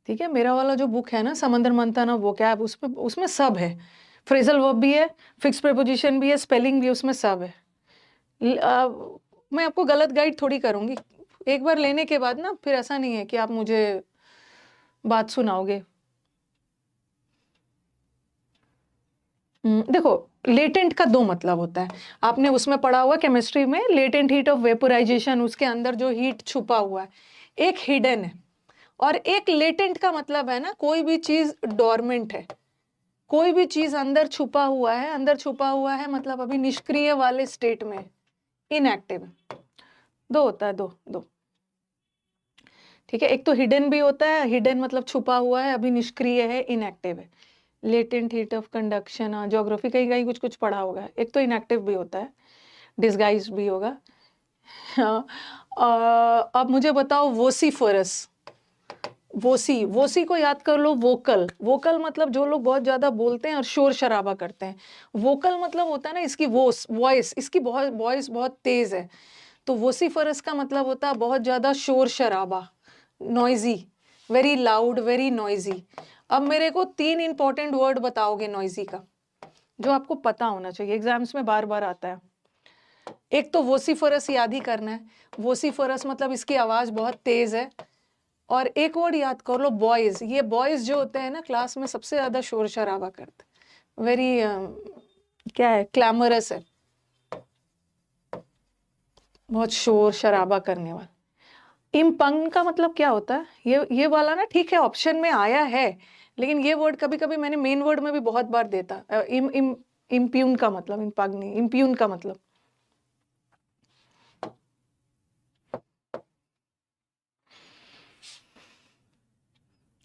ठीक है, मेरा वाला जो बुक है ना समंदर मंथन वो कैब, उसमें सब है, फ्रेजल वर्ब भी है, फिक्स प्रीपोजिशन भी है, स्पेलिंग भी है, उसमें सब है। मैं आपको गलत गाइड थोड़ी करूंगी, एक बार लेने के बाद ना फिर ऐसा नहीं है कि आप मुझे बात सुनाओगे। देखो, लेटेंट का 2 मतलब होता है, आपने उसमें पढ़ा हुआ केमिस्ट्री में, लेटेंट हीट ऑफ वेपोराइजेशन, उसके अंदर जो हीट छुपा हुआ है, एक हिडन है, और एक लेटेंट का मतलब है ना कोई भी चीज डोरमेंट है, कोई भी चीज अंदर छुपा हुआ है, अंदर छुपा हुआ है मतलब अभी निष्क्रिय वाले स्टेट में, इनएक्टिव। 2 होता है, दो, ठीक है। एक तो हिडन भी होता है, हिडन मतलब छुपा हुआ है, अभी निष्क्रिय है, इनएक्टिव है। Latent heat of conduction, geography कहीं कहीं कुछ कुछ पढ़ा होगा। एक तो इनएक्टिव भी होता है, डिस्गाइज भी होगा। अब मुझे बताओ वोसिफरस। वोसी को याद कर लो, वोकल। वोकल मतलब जो लोग बहुत ज्यादा बोलते हैं और शोर शराबा करते हैं। वोकल मतलब होता है ना इसकी वॉइस, इसकी बहुत वॉइस बहुत तेज है, तो वोसिफरस का मतलब होता है बहुत ज्यादा शोर शराबा, noisy, very loud, very noisy. अब मेरे को 3 इंपॉर्टेंट वर्ड बताओगे नॉइजी का, जो आपको पता होना चाहिए, एग्जाम्स में बार बार आता है। एक तो वोसिफरस याद ही करना है, वोसिफरस मतलब इसकी आवाज बहुत तेज है। और एक वर्ड याद कर लो, बॉयज। ये बॉयज जो होते हैं ना क्लास में सबसे ज्यादा शोर शराबा करते हैं, वेरी क्या है, क्लैमरस है, बहुत शोर शराबा करने वाला। इम्पंग का मतलब क्या होता है, ये वाला ना ठीक है ऑप्शन में आया है, लेकिन ये वर्ड कभी कभी मैंने मेन वर्ड में भी बहुत बार देता। इम्प्यून का मतलब, इम्पंग नहीं, इम्प्यून का मतलब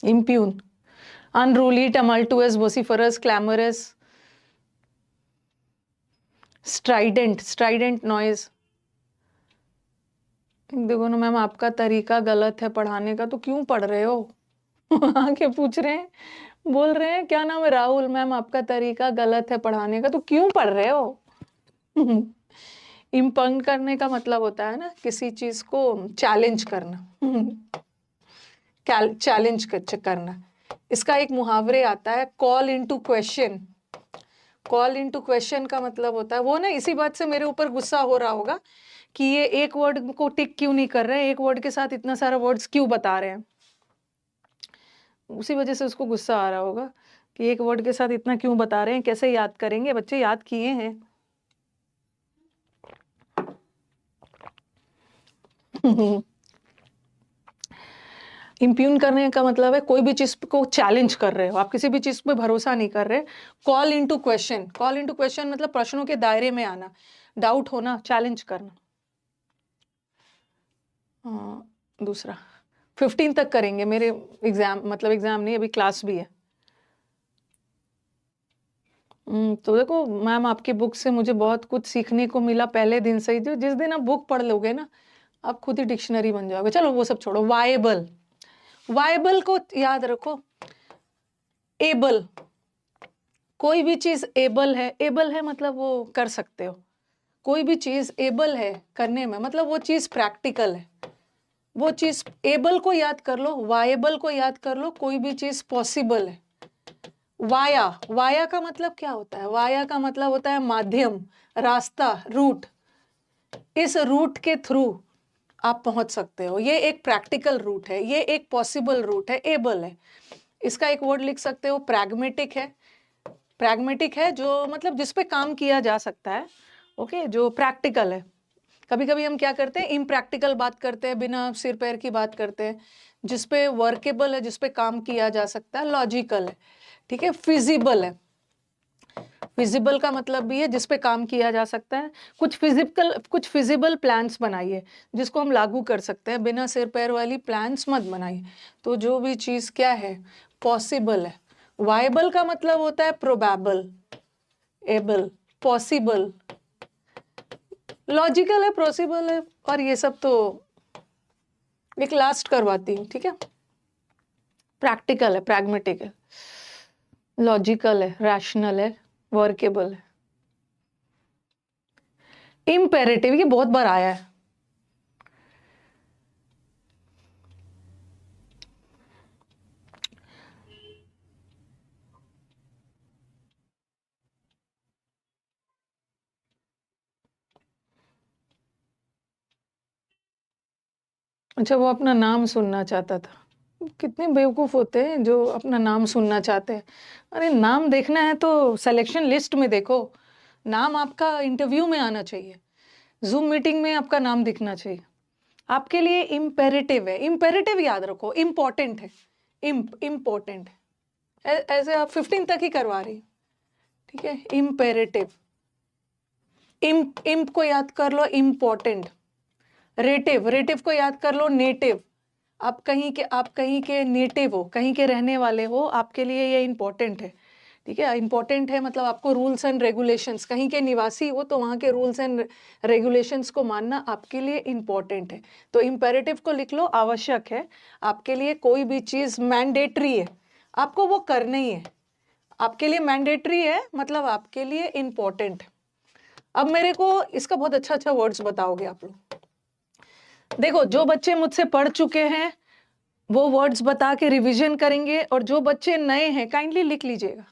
impugn, unruly, tumultuous, vociferous, clamorous, strident noise. देखो ना मैम, आपका तरीका गलत है पढ़ाने का, तो क्यों पढ़ रहे हो? आके पूछ रहे हैं, बोल रहे हैं क्या नाम है, राहुल मैम आपका तरीका गलत है पढ़ाने का, तो क्यों पढ़ रहे हो? इम्पंग करने का मतलब होता है ना किसी चीज को चैलेंज करना, चैलेंज करना। इसका एक मुहावरे आता है, call into question. Call into question का मतलब होता है, वो ना इसी बात से मेरे ऊपर गुस्सा हो रहा होगा कि ये एक वर्ड को टिक क्यों नहीं कर रहे हैं, एक वर्ड के साथ इतना सारा वर्ड्स क्यों बता रहे हैं। उसी वजह से उसको गुस्सा आ रहा होगा कि एक वर्ड के साथ इतना क्यों बता रहे हैं, कैसे याद करेंगे, बच्चे याद किए हैं। इम्प्यून करने का मतलब है कोई भी चीज को चैलेंज कर रहे हो, आप किसी भी चीज पे भरोसा नहीं कर रहे। Call into question, call into question मतलब प्रश्नों के दायरे में आना, डाउट होना, चैलेंज करना। दूसरा 15 तक करेंगे मेरे एग्जाम, मतलब एग्जाम नहीं, अभी क्लास भी है। तो देखो मैम, आपकी बुक से मुझे बहुत कुछ सीखने को मिला पहले दिन से ही। जो जिस दिन आप बुक पढ़ लोगे ना, आप खुद ही डिक्शनरी बन जाओगे। चलो वो सब छोड़ो, वायबल। वायबल को याद रखो, एबल, कोई भी चीज एबल है मतलब वो कर सकते हो। कोई भी चीज एबल है करने में मतलब वो चीज प्रैक्टिकल है। वो चीज एबल को याद कर लो, वायबल को याद कर लो, कोई भी चीज पॉसिबल है। वाया का मतलब क्या होता है? वाया का मतलब होता है माध्यम, रास्ता, रूट। इस रूट के थ्रू आप पहुंच सकते हो। ये एक प्रैक्टिकल रूट है, ये एक पॉसिबल रूट है, एबल है। इसका एक वर्ड लिख सकते हो, प्रैग्मेटिक है। प्रैग्मेटिक है जो मतलब जिस पे काम किया जा सकता है। ओके, जो प्रैक्टिकल है। कभी कभी हम क्या करते हैं, इम्प्रैक्टिकल बात करते हैं, बिना सिर पैर की बात करते हैं। जिस पे वर्केबल है, जिस पे काम किया जा सकता है, लॉजिकल है। ठीक है, फिजिबल है। फिजिबल का मतलब भी है जिस पे काम किया जा सकता है। कुछ फिजिबल प्लान्स बनाइए जिसको हम लागू कर सकते हैं। बिना सिर पैर वाली प्लान्स मत बनाइए। तो जो भी चीज क्या है, पॉसिबल है। वायबल का मतलब होता है प्रोबेबल, एबल, पॉसिबल, लॉजिकल है, पॉसिबल है, और ये सब तो एक लास्ट करवाती हूँ। ठीक है, प्रैक्टिकल है, प्रैग्मेटिक है, लॉजिकल है, रैशनल है, वर्केबल है। इम्पेरेटिव ये बहुत बार आया है। अच्छा, वो अपना नाम सुनना चाहता था। कितने बेवकूफ होते हैं जो अपना नाम सुनना चाहते हैं। अरे नाम देखना है तो सिलेक्शन लिस्ट में देखो। नाम आपका इंटरव्यू में आना चाहिए, जूम मीटिंग में आपका नाम दिखना चाहिए। आपके लिए इम्पेरेटिव है। इम्पेरेटिव याद रखो, इम्पोर्टेंट है। इम्पोर्टेंट है। ऐसे आप 15 तक ही करवा रही हो। ठीक है, इम्पेरेटिव। इम्प को याद कर लो, इम्पोर्टेंट। रेटिव को याद कर लो, नेटिव। आप कहीं के नेटिव हो, कहीं के रहने वाले हो, आपके लिए ये इंपॉर्टेंट है। ठीक है, इंपॉर्टेंट है मतलब आपको रूल्स एंड रेगुलेशंस, कहीं के निवासी हो तो वहाँ के रूल्स एंड रेगुलेशंस को मानना आपके लिए इंपॉर्टेंट है। तो इम्पेरेटिव को लिख लो, आवश्यक है। आपके लिए कोई भी चीज़ मैंडेटरी है, आपको वो करना ही है। आपके लिए मैंडेटरी है मतलब आपके लिए इंपॉर्टेंट। अब मेरे को इसका बहुत अच्छा वर्ड्स बताओगे आप लोग। देखो, जो बच्चे मुझसे पढ़ चुके हैं वो वर्ड्स बता के रिवीजन करेंगे, और जो बच्चे नए हैं काइंडली लिख लीजिएगा।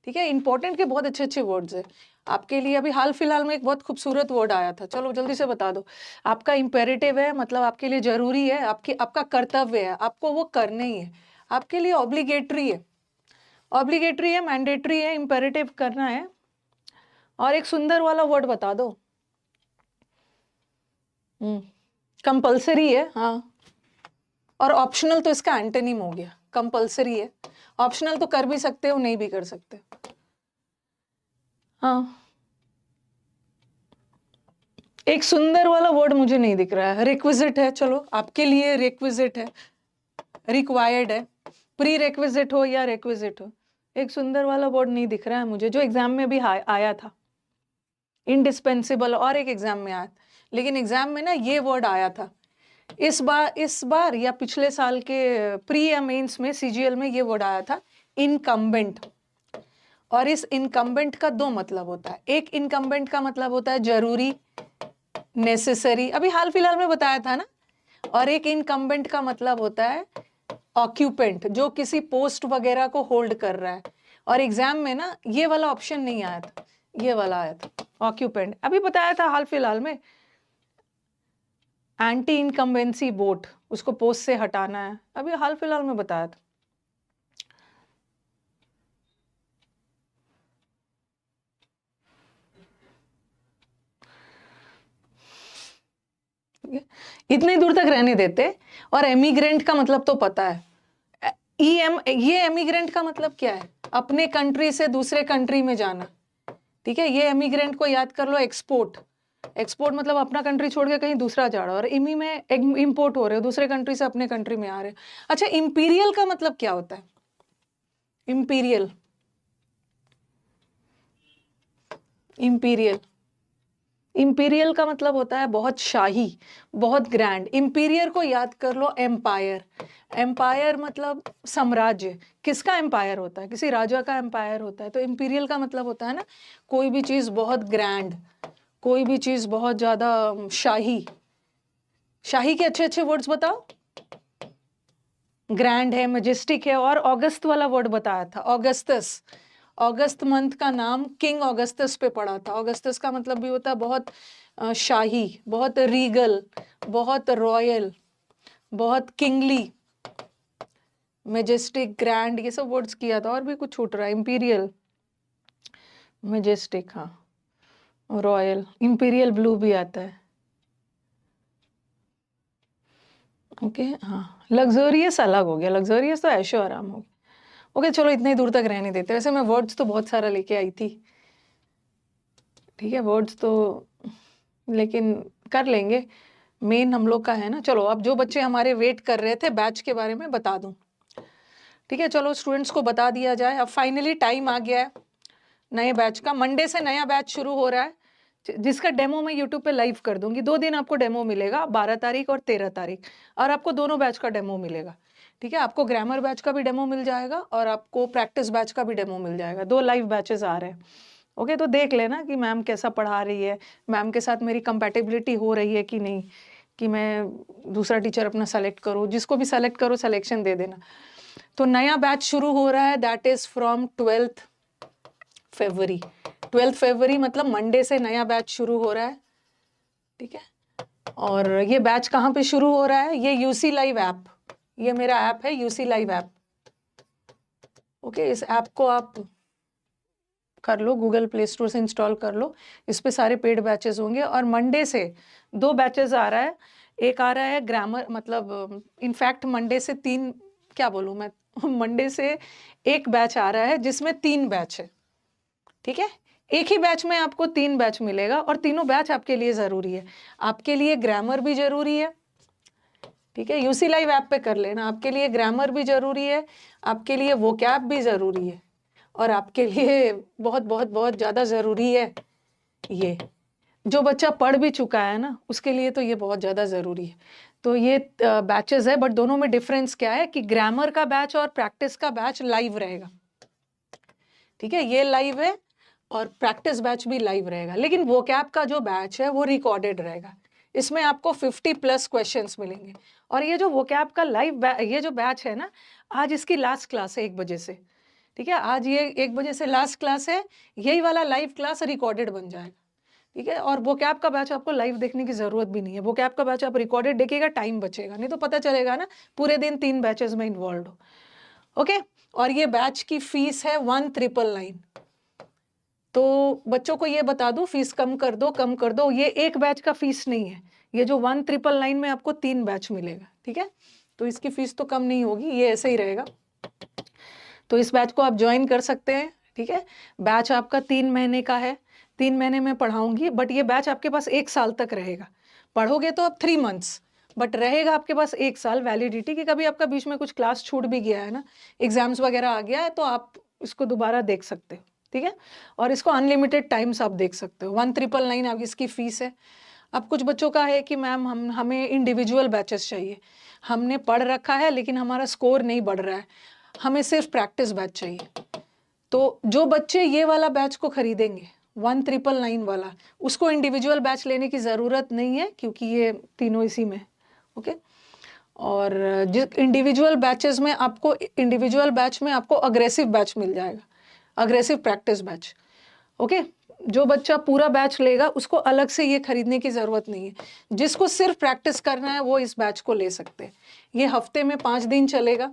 ठीक है, इंपॉर्टेंट के बहुत अच्छे वर्ड्स हैं आपके लिए। अभी हाल फिलहाल में एक बहुत खूबसूरत वर्ड आया था, चलो जल्दी से बता दो। आपका इंपेरेटिव है मतलब आपके लिए जरूरी है, आपका कर्तव्य है, आपको वो करना ही है। आपके लिए ऑब्लिगेटरी है, मैंडेटरी है, इंपेरेटिव करना है। और एक सुंदर वाला वर्ड बता दो। कंपल्सरी है, हाँ। और ऑप्शनल तो इसका एंटोनिम हो गया। कंपल्सरी है, ऑप्शनल तो कर भी सकते हो, नहीं भी कर सकते। हाँ, एक सुंदर वाला वर्ड मुझे नहीं दिख रहा है। रिक्विजिट है, चलो आपके लिए रिक्विजिट है, रिक्वायर्ड है। प्री रिक्विजिट हो या रिक्विजिट हो, एक सुंदर वाला वर्ड नहीं दिख रहा है मुझे, जो एग्जाम में भी आया था। इंडिस्पेंसिबल और एक एग्जाम में आया, लेकिन एग्जाम में ना ये वर्ड आया था। इस बार या पिछले साल के प्री या मेंस में सीजीएल में ये वर्ड आया था, इनकम्बेंट। और इस इनकम्बेंट का दो मतलब होता है। एक इनकम्बेंट का मतलब होता है जरूरी, नेसेसरी, अभी हाल फिलहाल में बताया था ना। और एक इनकम्बेंट का मतलब होता है ऑक्यूपेंट, जो किसी पोस्ट वगैरह को होल्ड कर रहा है। और एग्जाम में ना ये वाला ऑप्शन नहीं आया था, ये वाला आया था, ऑक्यूपेंट। अभी बताया था हाल फिलहाल में। एंटी इनकम्बेंसी वोट, उसको पोस्ट से हटाना है, अभी हाल फिलहाल में बताया था। इतने दूर तक रहने देते। और एमिग्रेंट का मतलब तो पता है। ये एमिग्रेंट का मतलब क्या है? अपने कंट्री से दूसरे कंट्री में जाना। ठीक है, ये एमिग्रेंट को याद कर लो, एक्सपोर्ट। एक्सपोर्ट मतलब अपना कंट्री छोड़ के कहीं दूसरा जा रहा हो, और इमी में इंपोर्ट हो रहे हो, दूसरे कंट्री से अपने कंट्री में आ रहे हो। अच्छा, इंपीरियल का मतलब क्या होता है? इंपीरियल इंपीरियल का मतलब होता है बहुत शाही, बहुत ग्रैंड। इंपीरियर को याद कर लो एम्पायर। एम्पायर मतलब साम्राज्य। किसका एम्पायर होता है? किसी राजा का एम्पायर होता है। तो इंपीरियल का मतलब होता है ना कोई भी चीज बहुत ग्रैंड, कोई भी चीज बहुत ज्यादा शाही। शाही के अच्छे अच्छे वर्ड्स बताओ। ग्रैंड है, मजेस्टिक है, और ऑगस्ट वाला वर्ड बताया था, ऑगस्टस। अगस्त मंथ का नाम किंग ऑगस्टस पे पड़ा था। ऑगस्टस का मतलब भी होता है बहुत शाही, बहुत रीगल, बहुत रॉयल, बहुत किंगली, मेजेस्टिक, ग्रैंड, ये सब वर्ड्स किया था। और भी कुछ छूट रहा है? इंपीरियल, मेजेस्टिक, हाँ, रॉयल, इंपीरियल ब्लू भी आता है। ओके, हाँ, लग्जोरियस अलग हो गया, लग्जोरियस तो ऐशो आराम हो गया। ओके चलो इतने दूर तक रहने देते। वैसे मैं वर्ड्स तो बहुत सारा लेके आई थी, ठीक है, वर्ड्स तो लेकिन कर लेंगे, मेन हम लोग का है ना। चलो अब जो बच्चे हमारे वेट कर रहे थे बैच के बारे में बता दूं, ठीक है। चलो स्टूडेंट्स को बता दिया जाए। अब फाइनली टाइम आ गया है नए बैच का। मंडे से नया बैच शुरू हो रहा है, जिसका डेमो मैं यूट्यूब पे लाइव कर दूंगी। 2 दिन आपको डेमो मिलेगा, 12 तारीख और 13 तारीख, और आपको दोनों बैच का डेमो मिलेगा, ठीक है। आपको ग्रामर बैच का भी डेमो मिल जाएगा और आपको प्रैक्टिस बैच का भी डेमो मिल जाएगा। 2 लाइव बैचेस आ रहे हैं। ओके, तो देख लेना कि मैम कैसा पढ़ा रही है, मैम के साथ मेरी कंपैटिबिलिटी हो रही है कि नहीं, कि मैं दूसरा टीचर अपना सेलेक्ट करूँ। जिसको भी सेलेक्ट करो सिलेक्शन दे देना। तो नया बैच शुरू हो रहा है, that is from 12th February. 12th फरवरी मतलब मंडे से नया बैच शुरू हो रहा है, ठीक है। और ये बैच कहाँ पे शुरू हो रहा है? ये यूसी लाइव ऐप, ये मेरा ऐप है यूसी लाइव ऐप। ओके, इस ऐप को आप कर लो, गूगल प्ले स्टोर से इंस्टॉल कर लो। इस पे सारे पेड बैचेस होंगे। और मंडे से 2 बैचेस आ रहा है। एक आ रहा है ग्रामर, मतलब इनफैक्ट मंडे से 3, क्या बोलूँ मैं मंडे से एक बैच आ रहा है जिसमें 3 बैच है, ठीक है। एक ही बैच में आपको 3 बैच मिलेगा और तीनों बैच आपके लिए ज़रूरी है। आपके लिए ग्रामर भी ज़रूरी है, ठीक है, यूसी लाइव ऐप पे कर लेना। आपके लिए ग्रामर भी ज़रूरी है, आपके लिए वोकैब भी ज़रूरी है, और आपके लिए बहुत बहुत बहुत ज़्यादा ज़रूरी है ये, जो बच्चा पढ़ भी चुका है ना उसके लिए तो ये बहुत ज़्यादा ज़रूरी है। तो ये बैचेस है, बट दोनों में डिफरेंस क्या है कि ग्रामर का बैच और प्रैक्टिस का बैच लाइव रहेगा, ठीक है, ये लाइव है, और प्रैक्टिस बैच भी लाइव रहेगा। लेकिन वोकैब का जो बैच है वो रिकॉर्डेड रहेगा। इसमें आपको 50+ क्वेश्चंस मिलेंगे। और ये जो वोकैब का लाइव ये जो बैच है ना, आज इसकी लास्ट क्लास है 1 बजे से, ठीक है। आज ये 1 बजे से लास्ट क्लास है, यही वाला लाइव क्लास रिकॉर्डेड बन जाएगा, ठीक है। और वोकैब का बैच आपको लाइव देखने की जरूरत भी नहीं है। वोकैब का बैच आप रिकॉर्डेड देखिएगा, टाइम बचेगा, नहीं तो पता चलेगा ना पूरे दिन 3 बैचेस में इन्वॉल्व हो। ओके, और ये बैच की फीस है 1999। तो बच्चों को ये बता दो, फीस कम कर दो, कम कर दो। ये एक बैच का फीस नहीं है, ये जो 1999 में आपको 3 बैच मिलेगा, ठीक है। तो इसकी फीस तो कम नहीं होगी, ये ऐसे ही रहेगा। तो इस बैच को आप ज्वाइन कर सकते हैं, ठीक है। बैच आपका 3 महीने का है, 3 महीने में पढ़ाऊंगी, बट ये बैच आपके पास 1 साल तक रहेगा। पढ़ोगे तो अब 3 मंथ्स, बट रहेगा आपके पास 1 साल वैलिडिटी। कि कभी आपका बीच में कुछ क्लास छूट भी गया है ना, एग्जाम्स वगैरह आ गया है, तो आप इसको दोबारा देख सकते हो, ठीक है। और इसको अनलिमिटेड टाइम्स आप देख सकते हो। 1999 आप इसकी फीस है। अब कुछ बच्चों का है कि मैम हमें इंडिविजुअल बैचेस चाहिए, हमने पढ़ रखा है लेकिन हमारा स्कोर नहीं बढ़ रहा है, हमें सिर्फ प्रैक्टिस बैच चाहिए। तो जो बच्चे ये वाला बैच को खरीदेंगे 1999 वाला, उसको इंडिविजुअल बैच लेने की ज़रूरत नहीं है, क्योंकि ये तीनों इसी में, ओके। और जिस इंडिविजुअल बैचेस में आपको, इंडिविजुअल बैच में आपको अग्रेसिव बैच मिल जाएगा, अग्रेसिव प्रैक्टिस बैच, ओके। जो बच्चा पूरा बैच लेगा उसको अलग से ये खरीदने की ज़रूरत नहीं है। जिसको सिर्फ प्रैक्टिस करना है वो इस बैच को ले सकते हैं। ये हफ्ते में 5 दिन चलेगा।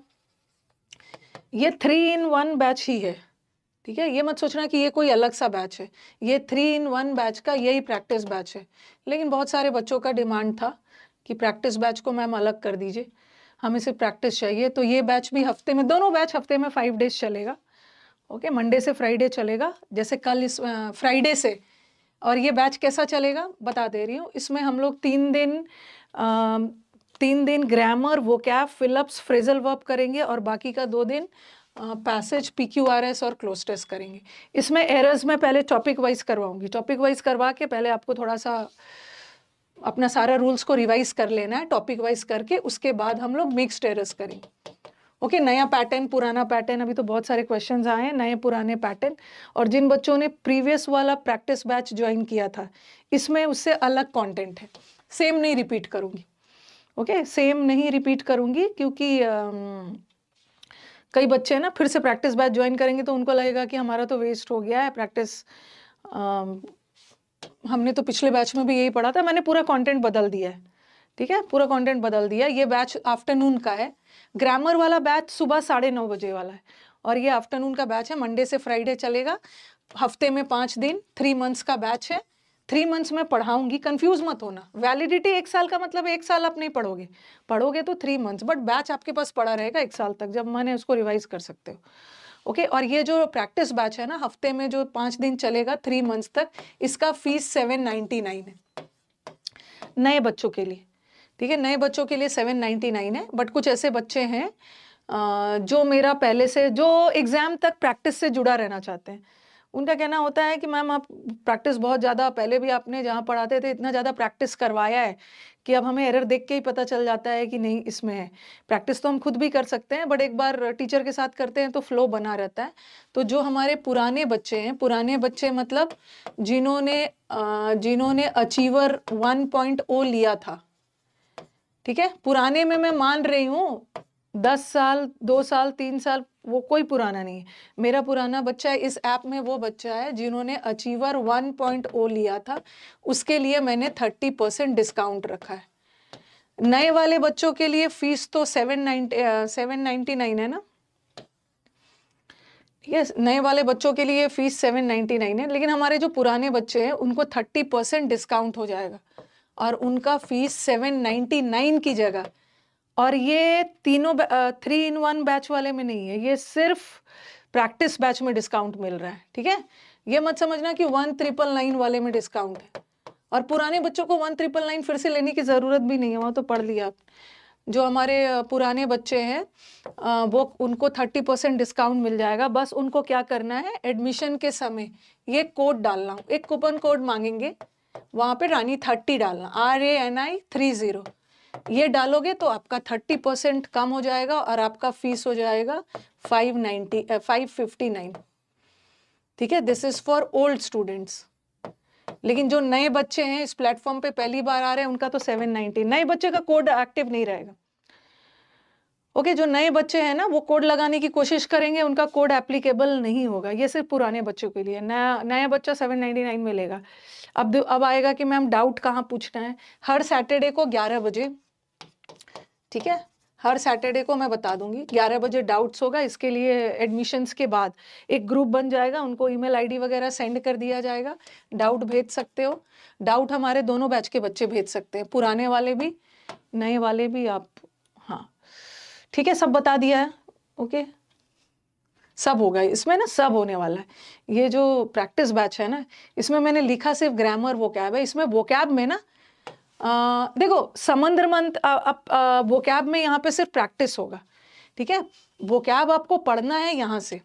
ये 3-in-1 बैच ही है, ठीक है। ये मत सोचना कि ये कोई अलग सा बैच है, ये 3-in-1 बैच का यही प्रैक्टिस बैच है। लेकिन बहुत सारे बच्चों का डिमांड था कि प्रैक्टिस बैच को मैम अलग कर दीजिए, हमें सिर्फ प्रैक्टिस चाहिए। तो ये बैच भी हफ्ते में, दोनों बैच हफ्ते में 5 डेज चलेगा, ओके। मंडे से फ्राइडे चलेगा, जैसे कल इस फ्राइडे से। और ये बैच कैसा चलेगा बता दे रही हूँ। इसमें हम लोग 3 दिन grammar, vocab, fill-ups, phrasal verb करेंगे, और बाकी का 2 दिन पैसेज, PQRS और क्लोज टेस्ट करेंगे। इसमें एरर्स में पहले टॉपिक वाइज करवाऊंगी, टॉपिक वाइज करवा के पहले आपको थोड़ा सा अपना सारा रूल्स को रिवाइज कर लेना है टॉपिक वाइज करके, उसके बाद हम लोग मिक्स्ड एरर्स करेंगे। ओके, नया पैटर्न पुराना पैटर्न, अभी तो बहुत सारे क्वेश्चंस आए हैं, नए पुराने पैटर्न। और जिन बच्चों ने प्रीवियस वाला प्रैक्टिस बैच ज्वाइन किया था, इसमें उससे अलग कंटेंट है, सेम नहीं रिपीट करूँगी। ओके, सेम नहीं रिपीट करूँगी क्योंकि कई बच्चे ना फिर से प्रैक्टिस बैच ज्वाइन करेंगे तो उनको लगेगा कि हमारा तो वेस्ट हो गया है प्रैक्टिस, हमने तो पिछले बैच में भी यही पढ़ा था। मैंने पूरा कंटेंट बदल दिया है, ठीक है, पूरा कंटेंट बदल दिया। ये बैच आफ्टरनून का है, ग्रामर वाला बैच सुबह 9:30 बजे वाला है, और ये आफ्टरनून का बैच है, मंडे से फ्राइडे चलेगा, हफ्ते में 5 दिन, 3 मंथ्स का बैच है। 3 मंथ्स में पढ़ाऊंगी, कंफ्यूज मत होना। वैलिडिटी 1 साल का मतलब 1 साल आप नहीं पढ़ोगे, पढ़ोगे तो 3 मंथ्स, बट बैच आपके पास पड़ा रहेगा 1 साल तक, जब मैंने उसको रिवाइज कर सकते हो। ओके, और ये जो प्रैक्टिस बैच है ना, हफ्ते में जो 5 दिन चलेगा 3 मंथ्स तक, इसका फीस 799 है नए बच्चों के लिए, ठीक है, नए बच्चों के लिए 799 है। बट कुछ ऐसे बच्चे हैं जो मेरा पहले से, जो एग्जाम तक प्रैक्टिस से जुड़ा रहना चाहते हैं, उनका कहना होता है कि मैम आप प्रैक्टिस बहुत ज़्यादा, पहले भी आपने जहाँ पढ़ाते थे इतना ज़्यादा प्रैक्टिस करवाया है कि अब हमें एरर देख के ही पता चल जाता है कि नहीं इसमें है। प्रैक्टिस तो हम खुद भी कर सकते हैं, बट एक बार टीचर के साथ करते हैं तो फ्लो बना रहता है। तो जो हमारे पुराने बच्चे हैं, पुराने बच्चे मतलब जिन्होंने अचीवर 1.0 लिया था, ठीक है, पुराने में मैं मान रही हूँ 10 साल, 2 साल, 3 साल, वो कोई पुराना नहीं है। मेरा पुराना बच्चा है इस ऐप में, वो बच्चा है जिन्होंने अचीवर 1.0 लिया था, उसके लिए मैंने 30% डिस्काउंट रखा है। नए वाले बच्चों के लिए फीस तो 799 है ना, ठीक है, नए वाले बच्चों के लिए फीस 799 है, लेकिन हमारे जो पुराने बच्चे हैं उनको 30% डिस्काउंट हो जाएगा और उनका फीस 799 की जगह, और ये तीनों 3-in-1 बैच वाले में नहीं है, ये सिर्फ प्रैक्टिस बैच में डिस्काउंट मिल रहा है, ठीक है। ये मत समझना कि 1999 वाले में डिस्काउंट है, और पुराने बच्चों को 1999 फिर से लेने की ज़रूरत भी नहीं है, वहाँ तो पढ़ लिया आप। जो हमारे पुराने बच्चे हैं वो, उनको 30% डिस्काउंट मिल जाएगा। बस उनको क्या करना है, एडमिशन के समय ये कोड डालना, एक कूपन कोड मांगेंगे, वहाँ पे रानी 30 डालना, RANI 30, ये डालोगे तो आपका 30% कम हो जाएगा और आपका फीस हो जाएगा 559, ठीक है। This is for old students, लेकिन जो नए बच्चे हैं इस प्लेटफॉर्म पे पहली बार आ रहे हैं उनका तो 790, नए बच्चे का कोड एक्टिव नहीं रहेगा। ओके, जो नए बच्चे हैं ना वो कोड लगाने की कोशिश करेंगे, उनका कोड एप्लीकेबल नहीं होगा, ये सिर्फ पुराने बच्चों के लिए। नया बच्चा 799 में लेगा। अब आएगा कि मैम डाउट कहाँ पूछना है, हर सैटरडे को 11 बजे, ठीक है, हर सैटरडे को मैं बता दूंगी 11 बजे डाउट्स होगा। इसके लिए एडमिशन्स के बाद एक ग्रुप बन जाएगा, उनको ईमेल आईडी वगैरह सेंड कर दिया जाएगा, डाउट भेज सकते हो। डाउट हमारे दोनों बैच के बच्चे भेज सकते हैं, पुराने वाले भी नए वाले भी आप, हाँ ठीक है, सब बता दिया है। ओके, सब होगा इसमें ना, सब होने वाला है। ये जो प्रैक्टिस बैच है ना, इसमें मैंने लिखा सिर्फ ग्रामर वोकैब है, इसमें वोकैब में ना देखो समंदर मंथ वोकैब में यहाँ पे सिर्फ प्रैक्टिस होगा, ठीक है, वोकैब आपको पढ़ना है यहाँ से।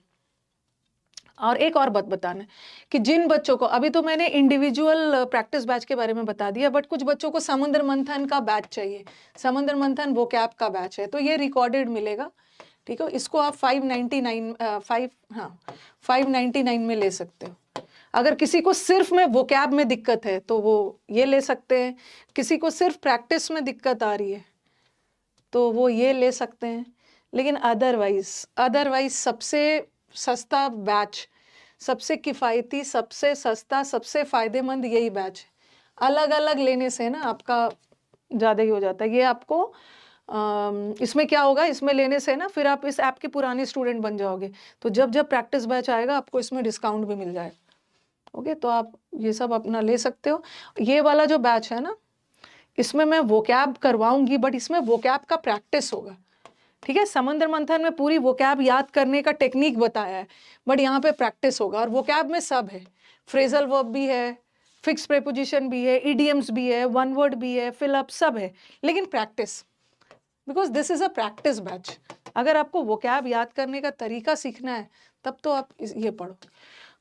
और एक और बात बताना है कि जिन बच्चों को, अभी तो मैंने इंडिविजुअल प्रैक्टिस बैच के बारे में बता दिया, बट कुछ बच्चों को समुद्र मंथन का बैच चाहिए, समुद्र मंथन वोकैब का बैच है, तो ये रिकॉर्डेड मिलेगा, ठीक है। इसको आप 599 में ले सकते हो। अगर किसी को सिर्फ में वोकैब में दिक्कत है तो वो ये ले सकते हैं, किसी को सिर्फ प्रैक्टिस में दिक्कत आ रही है तो वो ये ले सकते हैं, लेकिन अदरवाइज सबसे सस्ता बैच, सबसे किफ़ायती, सबसे सस्ता, सबसे फ़ायदेमंद यही बैच है। अलग अलग लेने से ना आपका ज़्यादा ही हो जाता है। ये आपको इसमें क्या होगा, इसमें लेने से ना फिर आप इस ऐप के पुराने स्टूडेंट बन जाओगे, तो जब जब प्रैक्टिस बैच आएगा आपको इसमें डिस्काउंट भी मिल जाएगा। ओके, तो आप ये सब अपना ले सकते हो। ये वाला जो बैच है ना, इसमें मैं वोकैब करवाऊंगी, बट इसमें वोकैब का प्रैक्टिस होगा, ठीक है। समुद्र मंथन में पूरी वोकैब याद करने का टेक्निक बताया है, बट यहाँ पे प्रैक्टिस होगा। और वोकैब में सब है, फ्रेजल वर्ब भी है, फिक्स प्रेपोजिशन भी है, इडियम्स भी है, वन वर्ड भी है, फिल अप सब है, लेकिन practice, because this is a practice batch. अगर आपको वोकैब याद करने का तरीका सीखना है तब तो आप ये पढ़ो।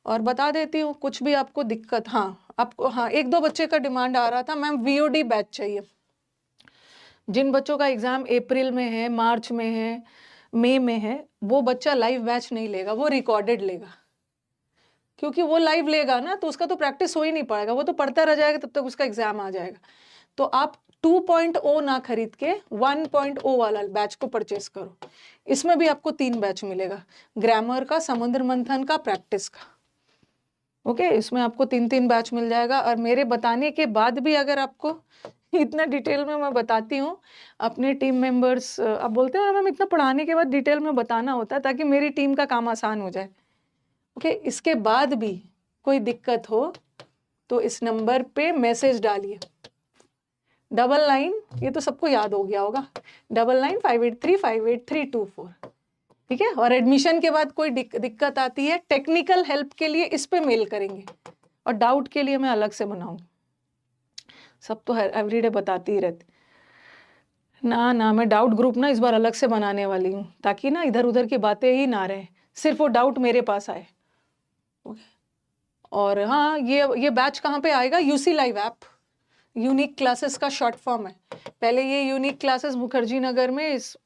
और बता देती हूँ कुछ भी आपको दिक्कत, हाँ आपको, हाँ एक दो बच्चे का डिमांड आ रहा था मैम वीओडी बैच चाहिए। जिन बच्चों का एग्जाम अप्रैल में है, मार्च में है, मई में है, वो बच्चा लाइव बैच नहीं लेगा, वो रिकॉर्डेड लेगा। क्योंकि वो लाइव लेगा ना तो उसका तो प्रैक्टिस हो ही नहीं पाएगा, वो तो पढ़ता रह जाएगा, तब तक उसका एग्जाम आ जाएगा। तो आप 2.0 ना खरीद के 1.0 वाला बैच को परचेस करो। इसमें भी आपको 3 बैच मिलेगा, ग्रामर का, समुद्र मंथन का, प्रैक्टिस का। ओके, इसमें आपको 3 बैच मिल जाएगा। और मेरे बताने के बाद भी अगर आपको इतना डिटेल में मैं बताती हूँ, अपने टीम मेंबर्स अब बोलते हैं मैम इतना पढ़ाने के बाद डिटेल में बताना होता है ताकि मेरी टीम का काम आसान हो जाए। ओके, इसके बाद भी कोई दिक्कत हो तो इस नंबर पे मैसेज डालिए, 99, ये तो सबको याद हो गया होगा, 9958358324। ठीक है, और एडमिशन के बाद कोई दिक्कत आती है, टेक्निकल हेल्प के लिए इस पे मेल करेंगे, और डाउट के लिए मैं अलग से बनाऊंगी। सब तो एवरीडे बताती ही रहती ना, मैं डाउट ग्रुप ना इस बार अलग से बनाने वाली हूँ, ताकि ना इधर उधर की बातें ही ना रहे, सिर्फ वो डाउट मेरे पास आए। और हाँ, ये बैच कहाँ पे आएगा? UC live app, unique classes का शॉर्ट फॉर्म है। पहले ये यूनिक क्लासेस मुखर्जी नगर में इस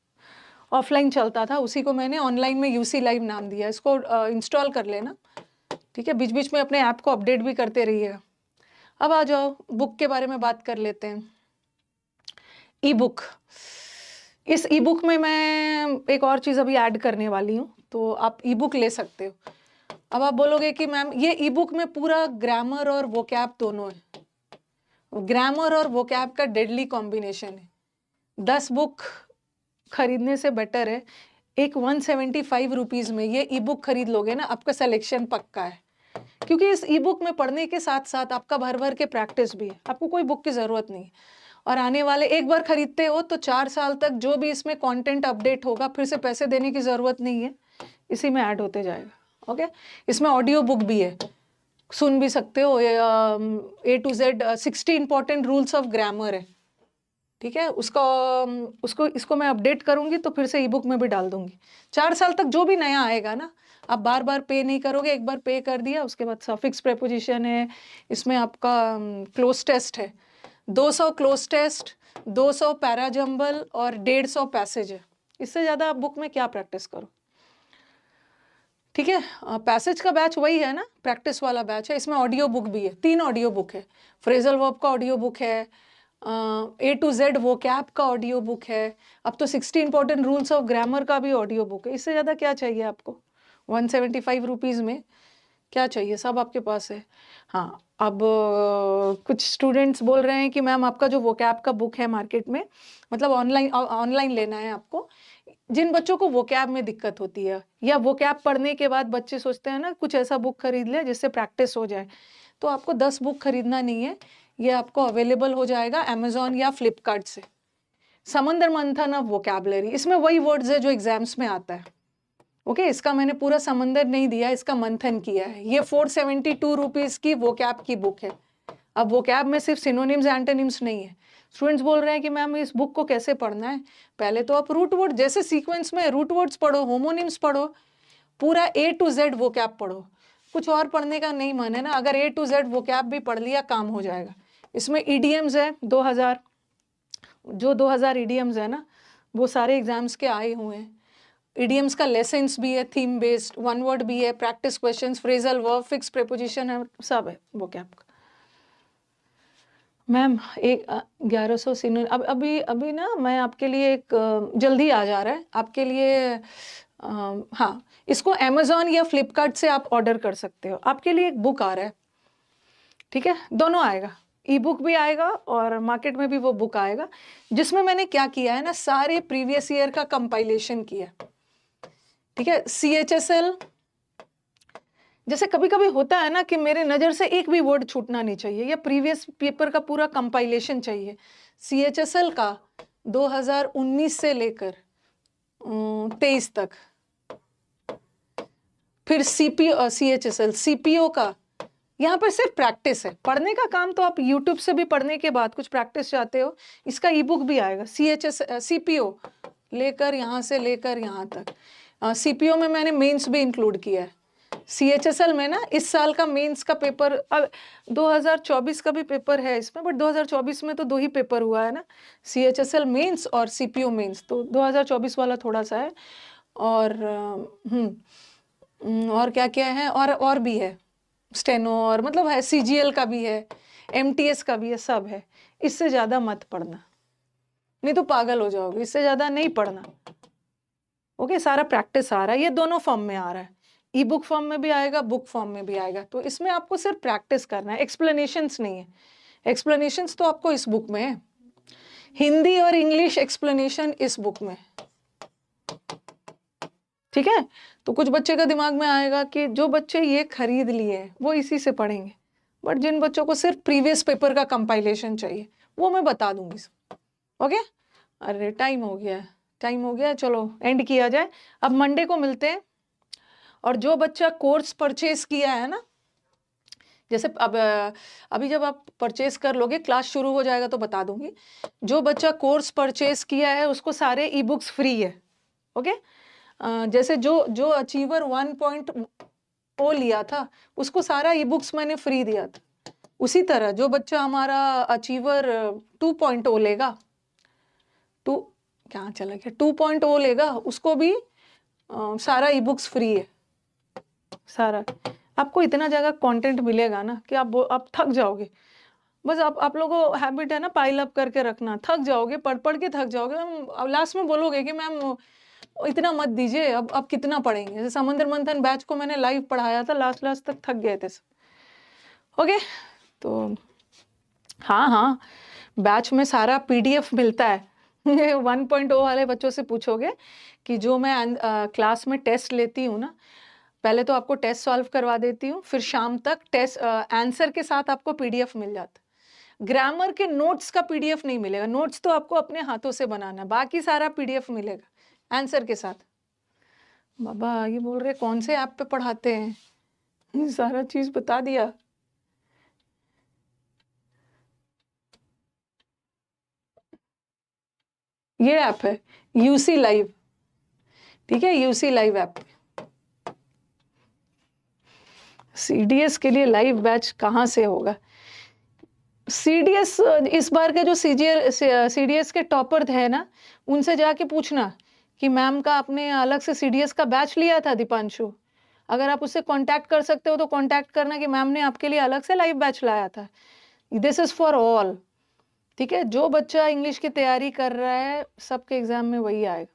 ऑफलाइन चलता था, उसी को मैंने ऑनलाइन में यूसी लाइव नाम दिया। इसको इंस्टॉल कर लेना, ठीक है, बीच बीच में अपने ऐप को अपडेट भी करते रहिएगा। अब आ जाओ बुक के बारे में बात कर लेते हैं। ई बुक, इस ई बुक में मैं एक और चीज़ अभी ऐड करने वाली हूँ, तो आप ई बुक ले सकते हो। अब आप बोलोगे कि मैम ये ई बुक में पूरा ग्रामर और वोकैब दोनों है। ग्रामर और वोकैब का डेडली कॉम्बिनेशन है। 10 बुक खरीदने से बेटर है एक 175 रुपीज़ में ये ई बुक खरीद लोगे ना, आपका सिलेक्शन पक्का है। क्योंकि इस ई बुक में पढ़ने के साथ साथ आपका भर भर के प्रैक्टिस भी है, आपको कोई बुक की ज़रूरत नहीं है। और आने वाले, एक बार खरीदते हो तो 4 साल तक जो भी इसमें कंटेंट अपडेट होगा फिर से पैसे देने की ज़रूरत नहीं है, इसी में ऐड होते जाएगा। ओके, इसमें ऑडियो बुक भी है, सुन भी सकते हो। A to Z 60 important rules of grammar है, ठीक है। इसको मैं अपडेट करूंगी तो फिर से ई बुक में भी डाल दूंगी। 4 साल तक जो भी नया आएगा ना, आप बार बार पे नहीं करोगे, एक बार पे कर दिया उसके बाद सफिक्स प्रेपोजिशन है, इसमें आपका क्लोज टेस्ट है, 200 क्लोज टेस्ट, 200 पैराजम्बल और 150 पैसेज है। इससे ज़्यादा आप बुक में क्या प्रैक्टिस करो, ठीक है। पैसेज का बैच वही है ना, प्रैक्टिस वाला बैच है। इसमें ऑडियो बुक भी है, 3 ऑडियो बुक है। फ्रेजल वर्ब का ऑडियो बुक है, A to Z वोकैब का ऑडियो बुक है, अब तो 60 इंपॉर्टेंट रूल्स ऑफ ग्रामर का भी ऑडियो बुक है। इससे ज़्यादा क्या चाहिए आपको? 175 रुपीज़ में क्या चाहिए, सब आपके पास है। हाँ, अब कुछ स्टूडेंट्स बोल रहे हैं कि मैम आपका जो वोकैब का बुक है मार्केट में, मतलब ऑनलाइन लेना है आपको। जिन बच्चों को वोकैब में दिक्कत होती है, या वोकैब पढ़ने के बाद बच्चे सोचते हैं ना कुछ ऐसा बुक खरीद ले जिससे प्रैक्टिस हो जाए, तो आपको 10 बुक खरीदना नहीं है, ये आपको अवेलेबल हो जाएगा अमेजोन या फ्लिपकार्ट से। समंदर मंथन ऑफ वोकैबलरी, इसमें वही वर्ड्स है जो एग्जाम्स में आता है। ओके, इसका मैंने पूरा समंदर नहीं दिया, इसका मंथन किया है। ये 472 रुपीज़ की वोकैब की बुक है। अब वोकैब में सिर्फ सिनोनिम्स एंटोनिम्स नहीं है। स्टूडेंट्स बोल रहे हैं कि मैम इस बुक को कैसे पढ़ना है? पहले तो आप रूट वर्ड, जैसे सीक्वेंस में रूट वर्ड्स पढ़ो, होमोनिम्स पढ़ो, पूरा A to Z वोकैब पढ़ो। कुछ और पढ़ने का नहीं मन है ना, अगर A to Z वोकैब भी पढ़ लिया काम हो जाएगा। इसमें ईडीएम्स है 2000, जो 2000 ईडीएम्स है ना वो सारे एग्जाम्स के आए हुए हैं। ईडीएम्स का लेसन्स भी है, थीम बेस्ड, वन वर्ड भी है, practice questions, phrasal verb, fix preposition है, सब है वोकैब का। मैम 1100 सिनो, अब अभी ना मैं आपके लिए एक जल्दी आ जा रहा है आपके लिए। हाँ, इसको अमेजोन या फ्लिपकार्ट से आप ऑर्डर कर सकते हो। आपके लिए एक बुक आ रहा है, ठीक है, दोनों आएगा, ई बुक भी आएगा और मार्केट में भी वो बुक आएगा, जिसमें मैंने क्या किया है ना, सारे प्रीवियस ईयर का कंपाइलेशन किया, ठीक है। CHSL, जैसे कभी कभी होता है ना कि मेरे नज़र से एक भी वर्ड छूटना नहीं चाहिए, या प्रीवियस पेपर का पूरा कंपाइलेशन चाहिए। CHSL का 2019 से लेकर 23 तक, फिर CHSL CPO का, यहाँ पर सिर्फ प्रैक्टिस है, पढ़ने का काम तो आप YouTube से भी पढ़ने के बाद कुछ प्रैक्टिस चाहते हो, इसका ई बुक भी आएगा। CPO लेकर यहाँ से लेकर यहाँ तक। सीपीओ में मैंने मेंस भी इंक्लूड किया है। सीएचएसएल में ना इस साल का मेंस का पेपर, अब 2024 का भी पेपर है इसमें, बट 2024 में तो 2 ही पेपर हुआ है ना, सीएचएसएल मेंस और सीपीओ मेंस, तो 2024 वाला थोड़ा सा है। और और क्या क्या है, और भी है, स्टेनो और मतलब है, सीजीएल का भी है, एमटीएस का भी है, सब है। इससे ज़्यादा मत पढ़ना, नहीं तो पागल हो जाओगे, इससे ज़्यादा नहीं पढ़ना। ओके, सारा प्रैक्टिस आ रहा है, ये दोनों फॉर्म में आ रहा है, ई बुक फॉर्म में भी आएगा, बुक फॉर्म में भी आएगा। तो इसमें आपको सिर्फ प्रैक्टिस करना है, एक्सप्लेनेशंस नहीं है। एक्सप्लेनेशंस तो आपको इस बुक में है, हिंदी और इंग्लिश एक्सप्लेनेशन इस बुक में, ठीक है। तो कुछ बच्चे का दिमाग में आएगा कि जो बच्चे ये खरीद लिए हैं वो इसी से पढ़ेंगे, बट जिन बच्चों को सिर्फ प्रीवियस पेपर का कंपाइलेशन चाहिए वो मैं बता दूंगी। ओके, अरे टाइम हो गया है, टाइम हो गया है, चलो एंड किया जाए। अब मंडे को मिलते हैं। और जो बच्चा कोर्स परचेज किया है ना, जैसे अब अभी जब आप परचेज कर लोगे, क्लास शुरू हो जाएगा तो बता दूंगी। जो बच्चा कोर्स परचेज किया है उसको सारे ई बुक्स फ्री है। ओके, जैसे जो अचीवर 1.0 लिया था उसको सारा ई बुक्स मैंने फ्री दिया था। उसी तरह जो बच्चा हमारा अचीवर 2.0 लेगा, क्या चला गया, 2.0 लेगा, उसको भी सारा ई बुक्स फ्री है, सारा। आपको इतना जगह कंटेंट मिलेगा ना कि आप थक जाओगे। बस आप लोगों को हैबिट है ना पाइल अप करके रखना, थक जाओगे, पढ़ पढ़ के थक जाओगे। अब लास्ट में बोलोगे कि मैम इतना मत दीजिए, अब कितना पढ़ेंगे। जैसे समुद्र मंथन बैच को मैंने लाइव पढ़ाया था, लास्ट तक थक गए थे सब। ओके, तो हाँ, बैच में सारा पीडीएफ मिलता है। 1.0 वाले बच्चों से पूछोगे कि जो मैं क्लास में टेस्ट लेती हूँ ना, पहले तो आपको टेस्ट सॉल्व करवा देती हूँ, फिर शाम तक टेस्ट आंसर के साथ आपको पीडीएफ मिल जाता। ग्रामर के नोट्स का पीडीएफ नहीं मिलेगा, नोट्स तो आपको अपने हाथों से बनाना है, बाकी सारा पीडीएफ मिलेगा आंसर के साथ। बाबा ये बोल रहे कौन से ऐप पे पढ़ाते हैं, सारा चीज बता दिया। ये ऐप है यूसी लाइव, ठीक है, यूसी लाइव ऐप। सीडीएस के लिए लाइव बैच कहाँ से होगा? सीडीएस इस बार के जो सीडीएस के टॉपर थे ना, उनसे जाके पूछना कि मैम का आपने अलग से सीडीएस का बैच लिया था दीपांशु। अगर आप उससे कांटेक्ट कर सकते हो तो कांटेक्ट करना कि मैम ने आपके लिए अलग से लाइव बैच लाया था। दिस इज फॉर ऑल, ठीक है। जो बच्चा इंग्लिश की तैयारी कर रहा है सबके एग्जाम में वही आएगा।